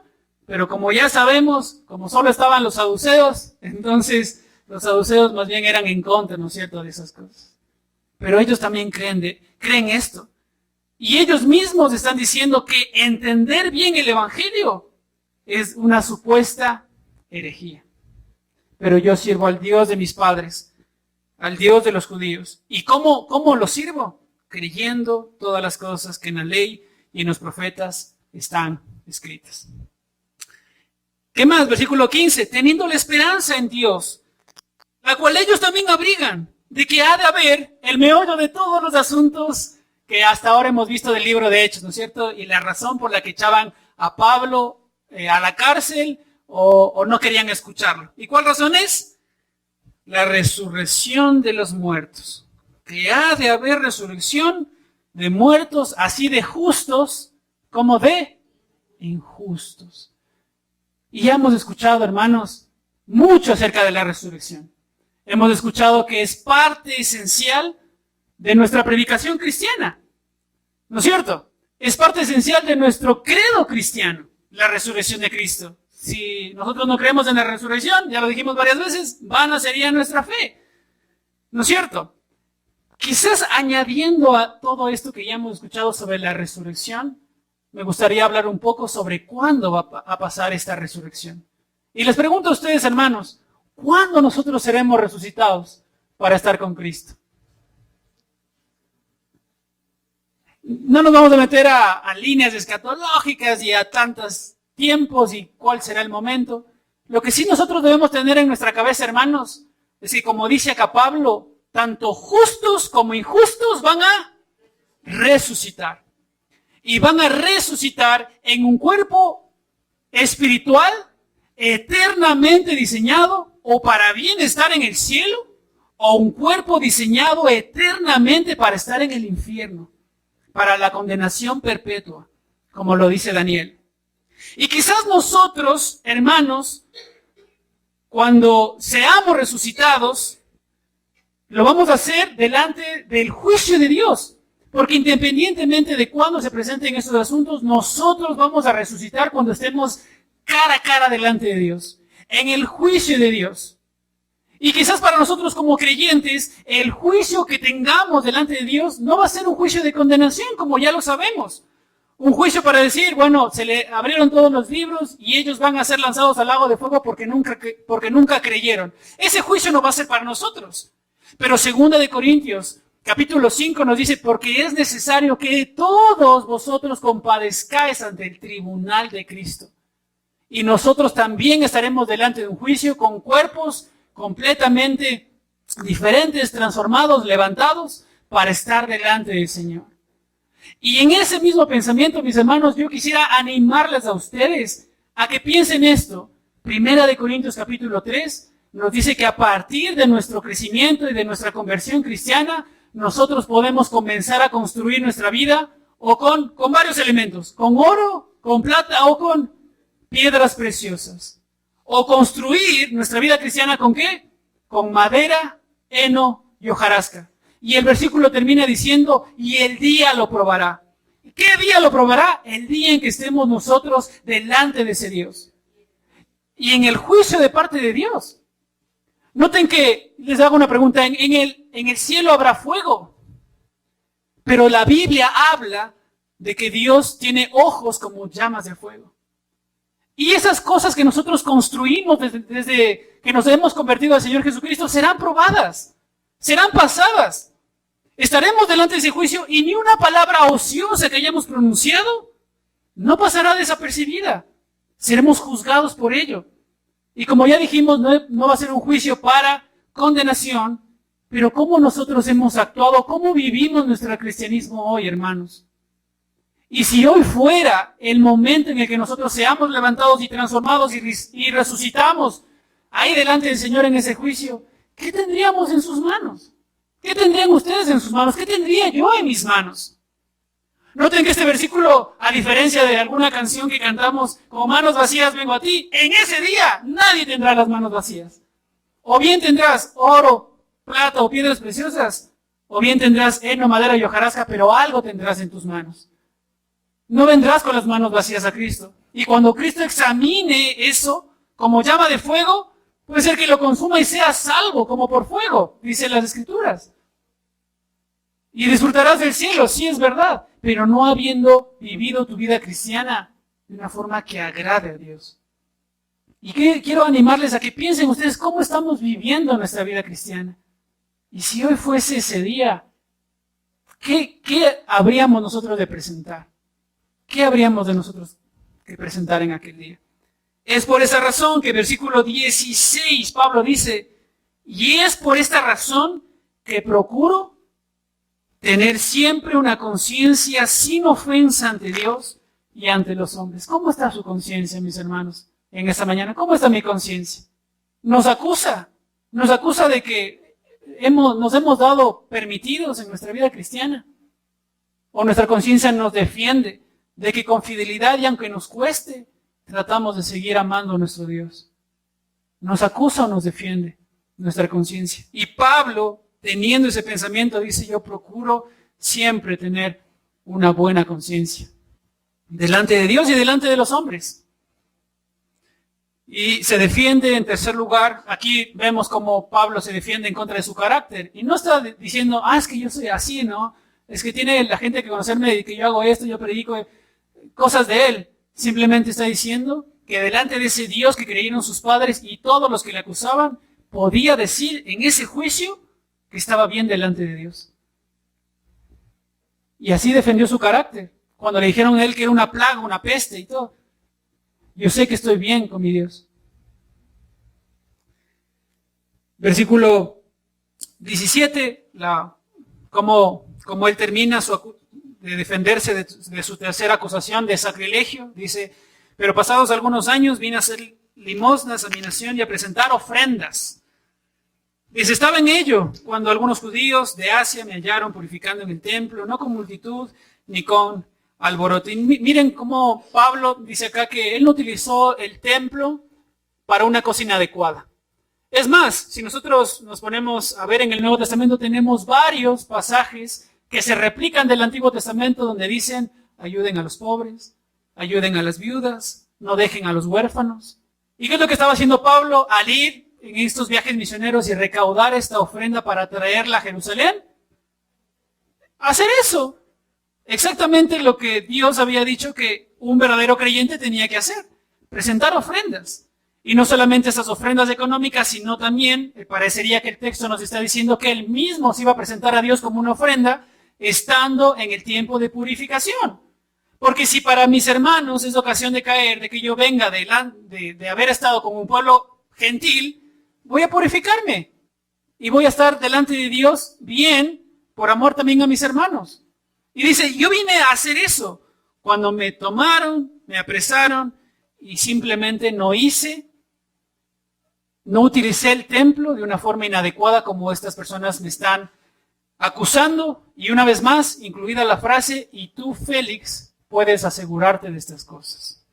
pero como ya sabemos, como solo estaban los saduceos, entonces los saduceos más bien eran en contra, ¿no es cierto?, de esas cosas. Pero ellos también creen esto. Y ellos mismos están diciendo que entender bien el Evangelio es una supuesta herejía. Pero yo sirvo al Dios de mis padres, al Dios de los judíos. ¿Y cómo lo sirvo? Creyendo todas las cosas que en la ley y en los profetas están escritas. ¿Qué más? Versículo 15. Teniendo la esperanza en Dios, la cual ellos también abrigan, de que ha de haber el meollo de todos los asuntos que hasta ahora hemos visto del libro de Hechos, ¿no es cierto? Y la razón por la que echaban a Pablo a la cárcel o no querían escucharlo. ¿Y cuál razón es? La resurrección de los muertos. Que ha de haber resurrección de muertos, así de justos como de injustos. Y ya hemos escuchado, hermanos, mucho acerca de la resurrección. Hemos escuchado que es parte esencial de nuestra predicación cristiana. ¿No es cierto? Es parte esencial de nuestro credo cristiano, la resurrección de Cristo. Si nosotros no creemos en la resurrección, ya lo dijimos varias veces, vana sería nuestra fe. ¿No es cierto? Quizás añadiendo a todo esto que ya hemos escuchado sobre la resurrección, me gustaría hablar un poco sobre cuándo va a pasar esta resurrección. Y les pregunto a ustedes, hermanos, ¿cuándo nosotros seremos resucitados para estar con Cristo? No nos vamos a meter a líneas escatológicas y a tantos tiempos y cuál será el momento. Lo que sí nosotros debemos tener en nuestra cabeza, hermanos, es que como dice acá Pablo, tanto justos como injustos van a resucitar. Y van a resucitar en un cuerpo espiritual eternamente diseñado o para bien estar en el cielo, o un cuerpo diseñado eternamente para estar en el infierno, para la condenación perpetua, como lo dice Daniel. Y quizás nosotros, hermanos, cuando seamos resucitados, lo vamos a hacer delante del juicio de Dios. Porque independientemente de cuándo se presenten estos asuntos, nosotros vamos a resucitar cuando estemos cara a cara delante de Dios, en el juicio de Dios. Y quizás para nosotros como creyentes, el juicio que tengamos delante de Dios no va a ser un juicio de condenación, como ya lo sabemos. Un juicio para decir, bueno, se le abrieron todos los libros y ellos van a ser lanzados al lago de fuego porque nunca creyeron. Ese juicio no va a ser para nosotros. Pero 2 Corintios, capítulo 5 nos dice, porque es necesario que todos vosotros compadezcáis ante el tribunal de Cristo. Y nosotros también estaremos delante de un juicio con cuerpos completamente diferentes, transformados, levantados, para estar delante del Señor. Y en ese mismo pensamiento, mis hermanos, yo quisiera animarles a ustedes a que piensen esto. 1 Corintios capítulo 3, nos dice que a partir de nuestro crecimiento y de nuestra conversión cristiana, nosotros podemos comenzar a construir nuestra vida o con varios elementos, con oro, con plata o con piedras preciosas. O construir nuestra vida cristiana ¿con qué? Con madera, heno y hojarasca. Y el versículo termina diciendo, y el día lo probará. ¿Qué día lo probará? El día en que estemos nosotros delante de ese Dios. Y en el juicio de parte de Dios. Noten que, les hago una pregunta, en el cielo habrá fuego. Pero la Biblia habla de que Dios tiene ojos como llamas de fuego. Y esas cosas que nosotros construimos desde que nos hemos convertido al Señor Jesucristo serán probadas, serán pasadas. Estaremos delante de ese juicio y ni una palabra ociosa que hayamos pronunciado no pasará desapercibida. Seremos juzgados por ello. Y como ya dijimos, no va a ser un juicio para condenación, pero cómo nosotros hemos actuado, cómo vivimos nuestro cristianismo hoy, hermanos. Y si hoy fuera el momento en el que nosotros seamos levantados y transformados y resucitamos ahí delante del Señor en ese juicio, ¿qué tendríamos en sus manos? ¿Qué tendrían ustedes en sus manos? ¿Qué tendría yo en mis manos? Noten que este versículo, a diferencia de alguna canción que cantamos, como manos vacías vengo a ti, en ese día nadie tendrá las manos vacías. O bien tendrás oro, plata o piedras preciosas, o bien tendrás heno, madera y hojarasca, pero algo tendrás en tus manos. No vendrás con las manos vacías a Cristo. Y cuando Cristo examine eso, como llama de fuego, puede ser que lo consuma y sea salvo, como por fuego, dicen las Escrituras. Y disfrutarás del cielo, sí es verdad, pero no habiendo vivido tu vida cristiana de una forma que agrade a Dios. Y quiero animarles a que piensen ustedes cómo estamos viviendo nuestra vida cristiana. Y si hoy fuese ese día, ¿qué habríamos nosotros de presentar? ¿Qué habríamos de nosotros que presentar en aquel día? Es por esa razón que versículo 16 Pablo dice, y es por esta razón que procuro tener siempre una conciencia sin ofensa ante Dios y ante los hombres. ¿Cómo está su conciencia, mis hermanos, en esta mañana? ¿Cómo está mi conciencia? Nos acusa de que nos hemos dado permitidos en nuestra vida cristiana. O nuestra conciencia nos defiende de que con fidelidad y aunque nos cueste, tratamos de seguir amando a nuestro Dios. ¿Nos acusa o nos defiende nuestra conciencia? Y Pablo, teniendo ese pensamiento, dice, yo procuro siempre tener una buena conciencia delante de Dios y delante de los hombres. Y se defiende, en tercer lugar, aquí vemos cómo Pablo se defiende en contra de su carácter. Y no está diciendo, es que yo soy así, ¿no? Es que tiene la gente que conocerme y que yo hago esto, yo predico cosas de él. Simplemente está diciendo que delante de ese Dios que creyeron sus padres y todos los que le acusaban, podía decir en ese juicio que estaba bien delante de Dios. Y así defendió su carácter. Cuando le dijeron a él que era una plaga, una peste y todo. Yo sé que estoy bien con mi Dios. Versículo 17, como él termina de defenderse de su tercera acusación de sacrilegio, dice, pero pasados algunos años vine a hacer limosnas a mi nación y a presentar ofrendas. Dice, estaba en ello cuando algunos judíos de Asia me hallaron purificando en el templo, no con multitud ni con alboroto. Y miren cómo Pablo dice acá que él no utilizó el templo para una cosa inadecuada. Es más, si nosotros nos ponemos a ver en el Nuevo Testamento, tenemos varios pasajes que se replican del Antiguo Testamento donde dicen, ayuden a los pobres, ayuden a las viudas, no dejen a los huérfanos. ¿Y qué es lo que estaba haciendo Pablo al ir en estos viajes misioneros y recaudar esta ofrenda para traerla a Jerusalén? Hacer eso. Exactamente lo que Dios había dicho que un verdadero creyente tenía que hacer. Presentar ofrendas. Y no solamente esas ofrendas económicas, sino también, parecería que el texto nos está diciendo que él mismo se iba a presentar a Dios como una ofrenda, estando en el tiempo de purificación. Porque si para mis hermanos es ocasión de caer, de que yo venga de haber estado con un pueblo gentil, voy a purificarme. Y voy a estar delante de Dios bien, por amor también a mis hermanos. Y dice, yo vine a hacer eso. Cuando me tomaron, me apresaron y simplemente no hice no utilicé el templo de una forma inadecuada como estas personas me están acusando. Y una vez más, incluida la frase, y tú, Félix, puedes asegurarte de estas cosas.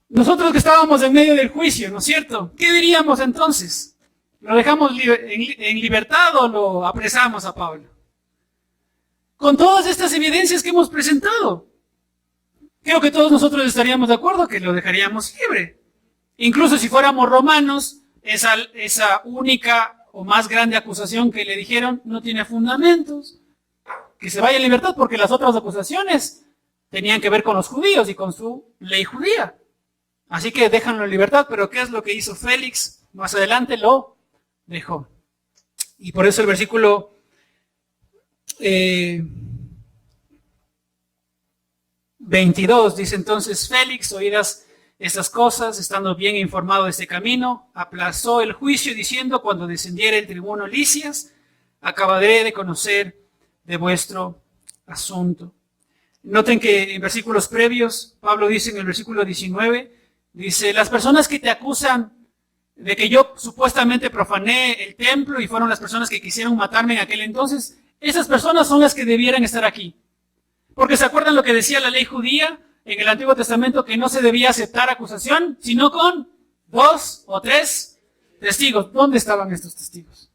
Nosotros que estábamos en medio del juicio, ¿no es cierto? ¿Qué diríamos entonces? ¿Lo dejamos en libertad o lo apresamos a Pablo? Con todas estas evidencias que hemos presentado, creo que todos nosotros estaríamos de acuerdo que lo dejaríamos libre. Incluso si fuéramos romanos, esa única o más grande acusación que le dijeron no tiene fundamentos, que se vaya en libertad, porque las otras acusaciones tenían que ver con los judíos y con su ley judía. Así que déjanlo en libertad, pero ¿qué es lo que hizo Félix? Más adelante lo dejó. Y por eso el versículo 22 dice: entonces Félix, oídas estas cosas, estando bien informado de este camino, aplazó el juicio diciendo: cuando descendiere el tribuno Licias, acabaré de conocer de vuestro asunto. Noten que en versículos previos, Pablo dice en el versículo 19, dice: las personas que te acusan de que yo supuestamente profané el templo y fueron las personas que quisieron matarme en aquel entonces, esas personas son las que debieran estar aquí. Porque ¿se acuerdan lo que decía la ley judía en el Antiguo Testamento? Que no se debía aceptar acusación, sino con 2 o 3 testigos. ¿Dónde estaban estos testigos?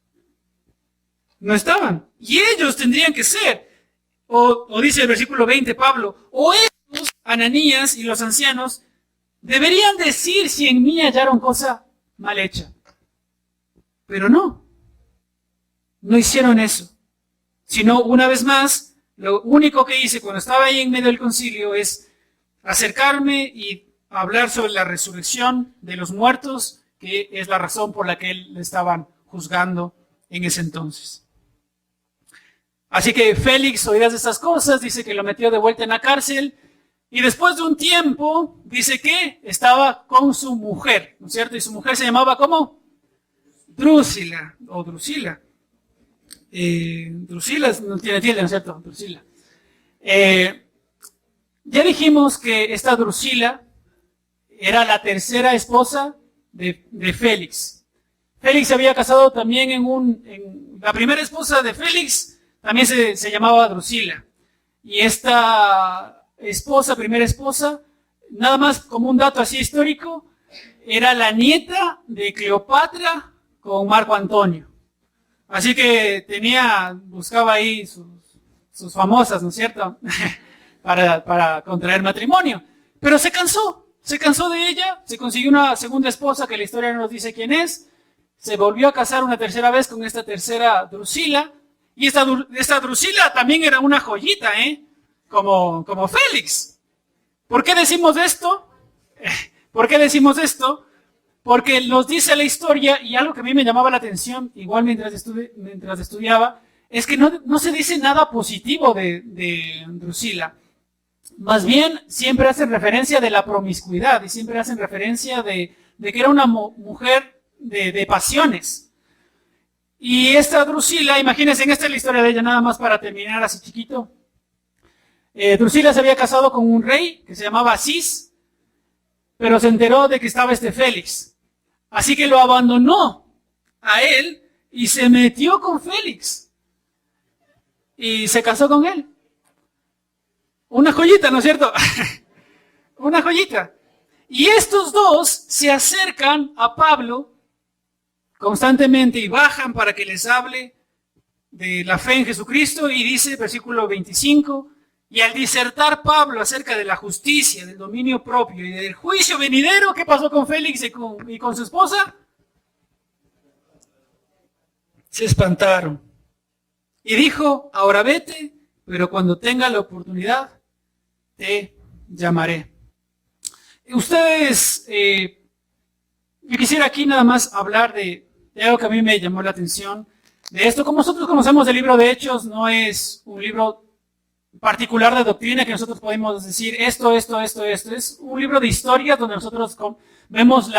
No estaban. Y ellos tendrían que ser, o dice el versículo 20 Pablo, o estos, Ananías y los ancianos, deberían decir si en mí hallaron cosa mal hecha. Pero no hicieron eso. Sino, una vez más, lo único que hice cuando estaba ahí en medio del concilio es acercarme y hablar sobre la resurrección de los muertos, que es la razón por la que él le estaban juzgando en ese entonces. Así que Félix, oídas estas cosas, dice que lo metió de vuelta en la cárcel, y después de un tiempo, dice que estaba con su mujer, ¿no es cierto? Y su mujer se llamaba, ¿cómo? Drusila, o Drusila. Drusila no tiene tilde, ¿no es cierto? Drusila. Ya dijimos que esta Drusila era la tercera esposa de Félix. Félix se había casado también la primera esposa de Félix también se llamaba Drusila. Y esta primera esposa, nada más como un dato así histórico, era la nieta de Cleopatra con Marco Antonio. Así que buscaba ahí sus famosas, ¿no es cierto? para contraer matrimonio. Pero se cansó de ella, se consiguió una segunda esposa que la historia no nos dice quién es, se volvió a casar una tercera vez con esta tercera Drusila, y esta Drusila también era una joyita, como Félix. ¿Por qué decimos esto? Porque nos dice la historia, y algo que a mí me llamaba la atención, igual mientras estudiaba, es que no se dice nada positivo de Drusila. Más bien, siempre hacen referencia de la promiscuidad, y siempre hacen referencia de que era una mujer de pasiones. Y esta Drusila, imagínense, esta es la historia de ella, nada más para terminar así chiquito. Drusila se había casado con un rey que se llamaba Asís, pero se enteró de que estaba Félix. Así que lo abandonó a él y se metió con Félix. Y se casó con él. Una joyita, ¿no es cierto? Una joyita. Y estos dos se acercan a Pablo constantemente y bajan para que les hable de la fe en Jesucristo, y dice, versículo 25, y al disertar Pablo acerca de la justicia, del dominio propio y del juicio venidero, ¿qué pasó con Félix y con su esposa? Se espantaron. Y dijo: ahora vete, pero cuando tenga la oportunidad, te llamaré. Ustedes, yo quisiera aquí nada más hablar de algo que a mí me llamó la atención. De esto, como nosotros conocemos el libro de Hechos, no es un libro particular de doctrina que nosotros podemos decir esto. Es un libro de historia donde nosotros vemos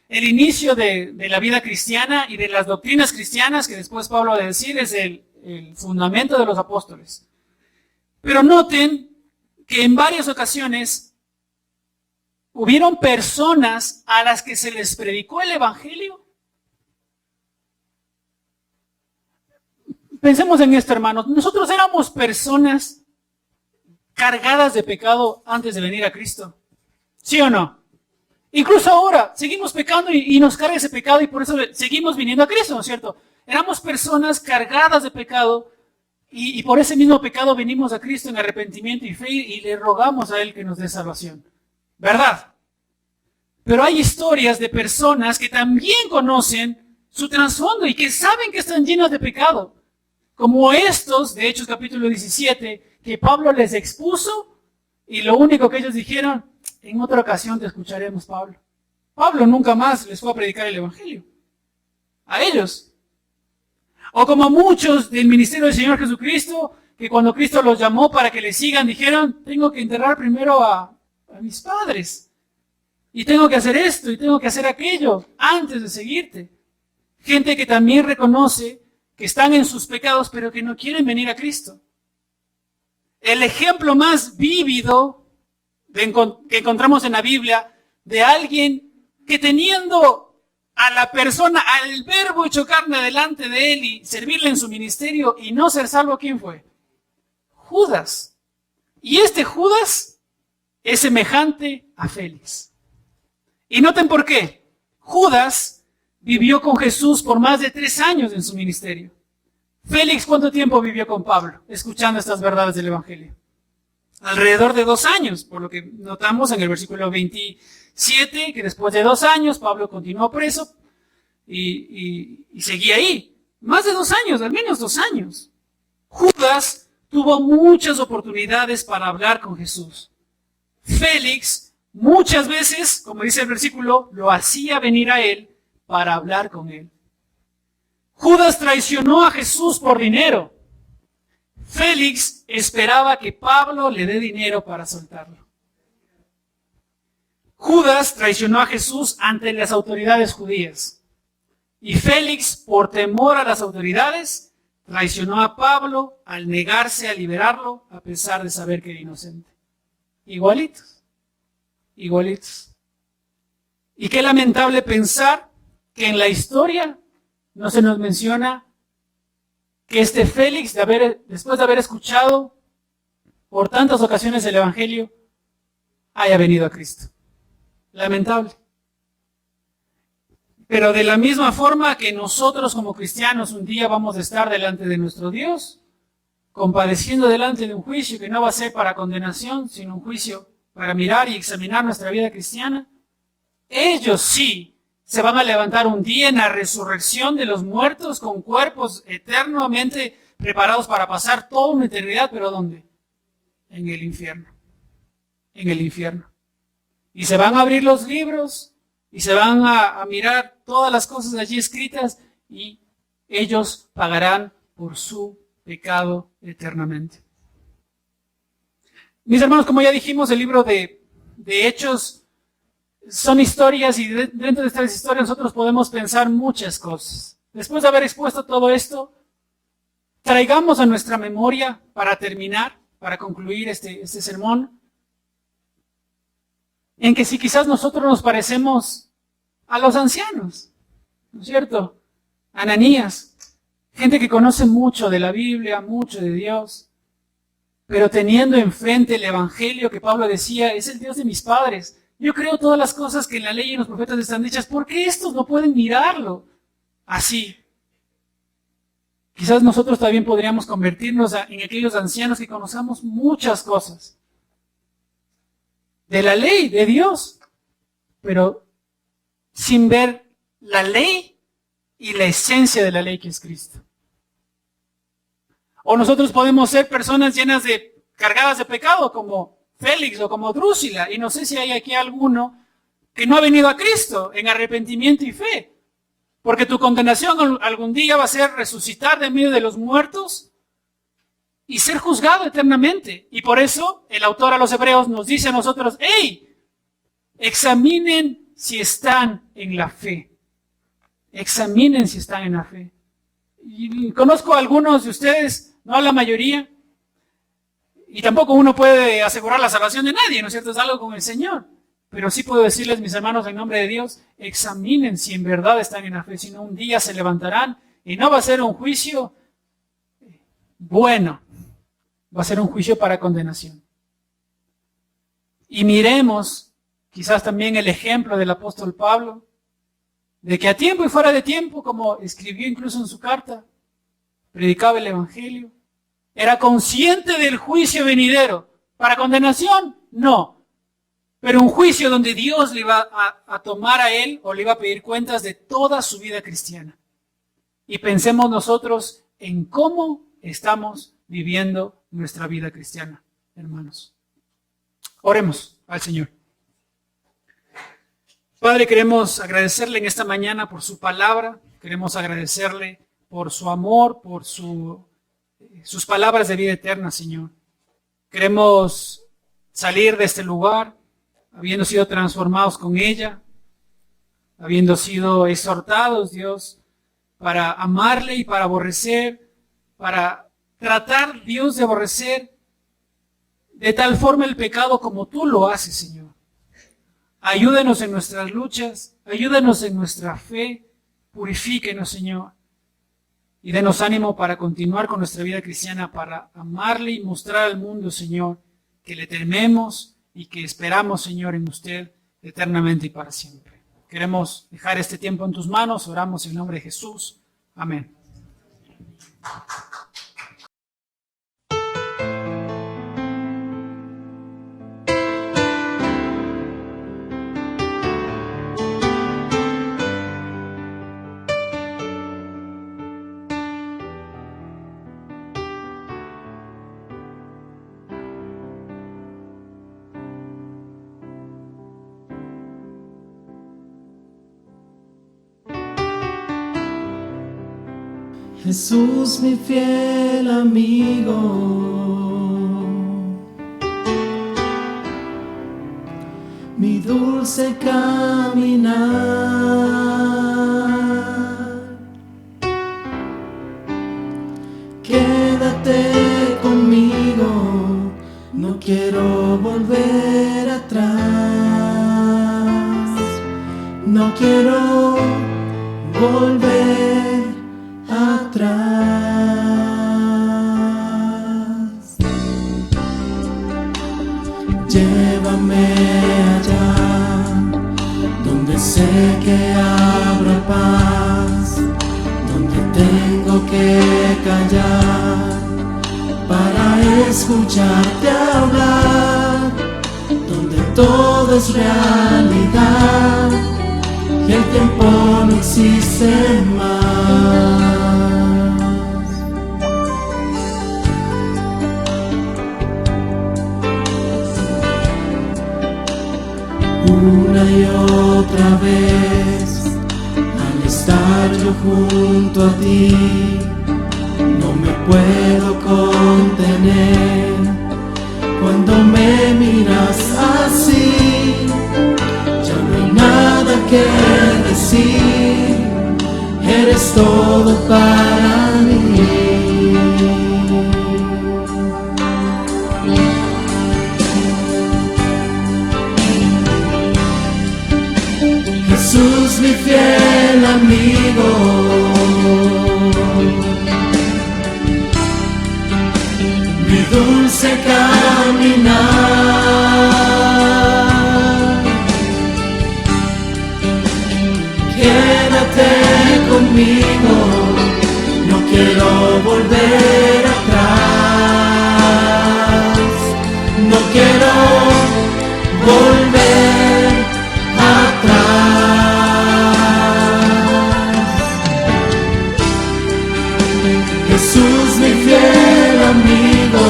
el inicio de la vida cristiana y de las doctrinas cristianas, que después Pablo va a decir es el fundamento de los apóstoles. Pero noten que en varias ocasiones hubieron personas a las que se les predicó el Evangelio. Pensemos en esto, hermanos. Nosotros éramos personas cargadas de pecado antes de venir a Cristo. ¿Sí o no? Incluso ahora seguimos pecando y nos carga ese pecado y por eso seguimos viniendo a Cristo, ¿no es cierto? Éramos personas cargadas de pecado y por ese mismo pecado venimos a Cristo en arrepentimiento y fe y le rogamos a Él que nos dé salvación. ¿Verdad? Pero hay historias de personas que también conocen su trasfondo y que saben que están llenos de pecado. Como estos, de Hechos capítulo 17, que Pablo les expuso y lo único que ellos dijeron, en otra ocasión te escucharemos, Pablo. Pablo nunca más les fue a predicar el Evangelio. A ellos. O como muchos del ministerio del Señor Jesucristo, que cuando Cristo los llamó para que le sigan, dijeron, tengo que enterrar primero a mis padres. Y tengo que hacer esto y tengo que hacer aquello antes de seguirte. Gente que también reconoce que están en sus pecados, pero que no quieren venir a Cristo. El ejemplo más vívido que encontramos en la Biblia de alguien que teniendo a la persona, al verbo hecho carne delante de él y servirle en su ministerio y no ser salvo, ¿quién fue? Judas. Y este Judas es semejante a Félix. Y noten por qué. Judas vivió con Jesús por más de 3 años en su ministerio. Félix, ¿cuánto tiempo vivió con Pablo escuchando estas verdades del Evangelio? Alrededor de 2 años, por lo que notamos en el versículo 27, que después de 2 años Pablo continuó preso y seguía ahí. Más de 2 años, al menos 2 años. Judas tuvo muchas oportunidades para hablar con Jesús. Félix muchas veces, como dice el versículo, lo hacía venir a él para hablar con él. Judas traicionó a Jesús por dinero. Félix esperaba que Pablo le dé dinero para soltarlo. Judas traicionó a Jesús ante las autoridades judías. Y Félix, por temor a las autoridades, traicionó a Pablo al negarse a liberarlo a pesar de saber que era inocente. Igualitos. Igualitos. Y qué lamentable pensar que en la historia no se nos menciona que este Félix, después de haber escuchado por tantas ocasiones el Evangelio, haya venido a Cristo. Lamentable. Pero de la misma forma que nosotros como cristianos un día vamos a estar delante de nuestro Dios, compadeciendo delante de un juicio que no va a ser para condenación, sino un juicio para mirar y examinar nuestra vida cristiana, ellos sí se van a levantar un día en la resurrección de los muertos con cuerpos eternamente preparados para pasar toda una eternidad, pero ¿dónde? En el infierno. En el infierno. Y se van a abrir los libros y se van a mirar todas las cosas allí escritas y ellos pagarán por su pecado eternamente. Mis hermanos, como ya dijimos, el libro de Hechos son historias y dentro de estas historias nosotros podemos pensar muchas cosas. Después de haber expuesto todo esto, traigamos a nuestra memoria para terminar, para concluir este sermón, en que si quizás nosotros nos parecemos a los ancianos, ¿no es cierto? Ananías, gente que conoce mucho de la Biblia, mucho de Dios, pero teniendo enfrente el Evangelio que Pablo decía, es el Dios de mis padres. Yo creo todas las cosas que en la ley y en los profetas están dichas. ¿Por qué estos no pueden mirarlo así? Quizás nosotros también podríamos convertirnos en aquellos ancianos que conozcamos muchas cosas de la ley, de Dios, pero sin ver la ley y la esencia de la ley que es Cristo. O nosotros podemos ser personas cargadas de pecado, como Félix o como Drúzila, y no sé si hay aquí alguno que no ha venido a Cristo en arrepentimiento y fe, porque tu condenación algún día va a ser resucitar de medio de los muertos y ser juzgado eternamente. Y por eso el autor a los Hebreos nos dice a nosotros, ¡hey! Examinen si están en la fe. Examinen si están en la fe. Y conozco a algunos de ustedes, no a la mayoría, y tampoco uno puede asegurar la salvación de nadie, ¿no es cierto? Es algo con el Señor. pero sí puedo decirles, mis hermanos, en nombre de Dios, examinen si en verdad están en la fe, si no un día se levantarán y no va a ser un juicio bueno, va a ser un juicio para condenación. Y miremos quizás también el ejemplo del apóstol Pablo, de que a tiempo y fuera de tiempo, como escribió incluso en su carta, predicaba el Evangelio, era consciente del juicio venidero. ¿Para condenación? No. Pero un juicio donde Dios le iba a tomar a él o le iba a pedir cuentas de toda su vida cristiana. Y pensemos nosotros en cómo estamos viviendo nuestra vida cristiana, hermanos. Oremos al Señor. Padre, queremos agradecerle en esta mañana por su palabra, queremos agradecerle por su amor, por sus palabras de vida eterna, Señor. Queremos salir de este lugar habiendo sido transformados con ella, habiendo sido exhortados, Dios, para amarle y para aborrecer, para tratar, Dios, de aborrecer de tal forma el pecado como tú lo haces, Señor. Ayúdanos en nuestras luchas, ayúdanos en nuestra fe, purifíquenos, Señor, y denos ánimo para continuar con nuestra vida cristiana, para amarle y mostrar al mundo, Señor, que le tememos y que esperamos, Señor, en usted eternamente y para siempre. Queremos dejar este tiempo en tus manos, oramos en nombre de Jesús. Amén. Jesús, mi fiel amigo, mi dulce caminar, quédate conmigo, no quiero volver atrás, no quiero volver atrás. Llévame allá donde sé que habrá paz, donde tengo que callar para escucharte hablar, donde todo es realidad y el tiempo no existe más. Una y otra vez, al estar yo junto a ti, no me puedo contener. Cuando me miras así, ya no hay nada que decir, eres todo para mí. Jesús, mi fiel amigo, mi dulce caminar, quédate conmigo, no quiero volver atrás, no quiero volver atrás. Jesús, mi fiel amigo,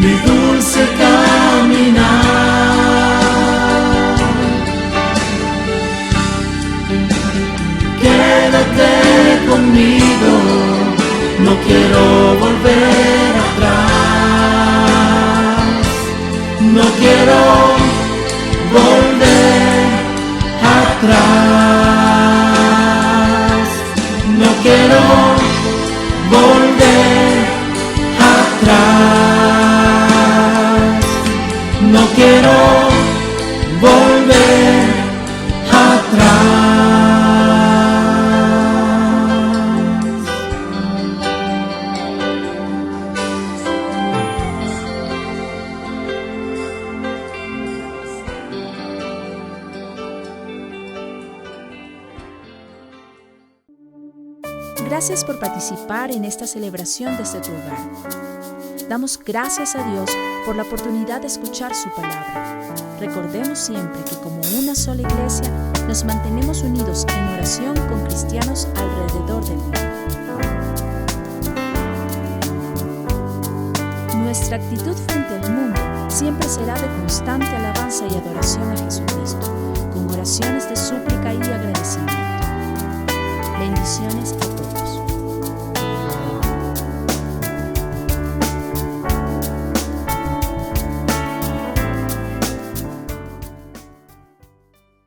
mi dulce caminar, quédate conmigo, no quiero volver atrás, no quiero volver atrás, no quiero volver atrás. volver atrás. Gracias por participar en esta celebración desde tu hogar. Damos gracias a Dios por la oportunidad de escuchar su palabra. Recordemos siempre que como una sola iglesia nos mantenemos unidos en oración con cristianos alrededor del mundo. Nuestra actitud frente al mundo siempre será de constante alabanza y adoración a Jesucristo, con oraciones de súplica y agradecimiento. Bendiciones.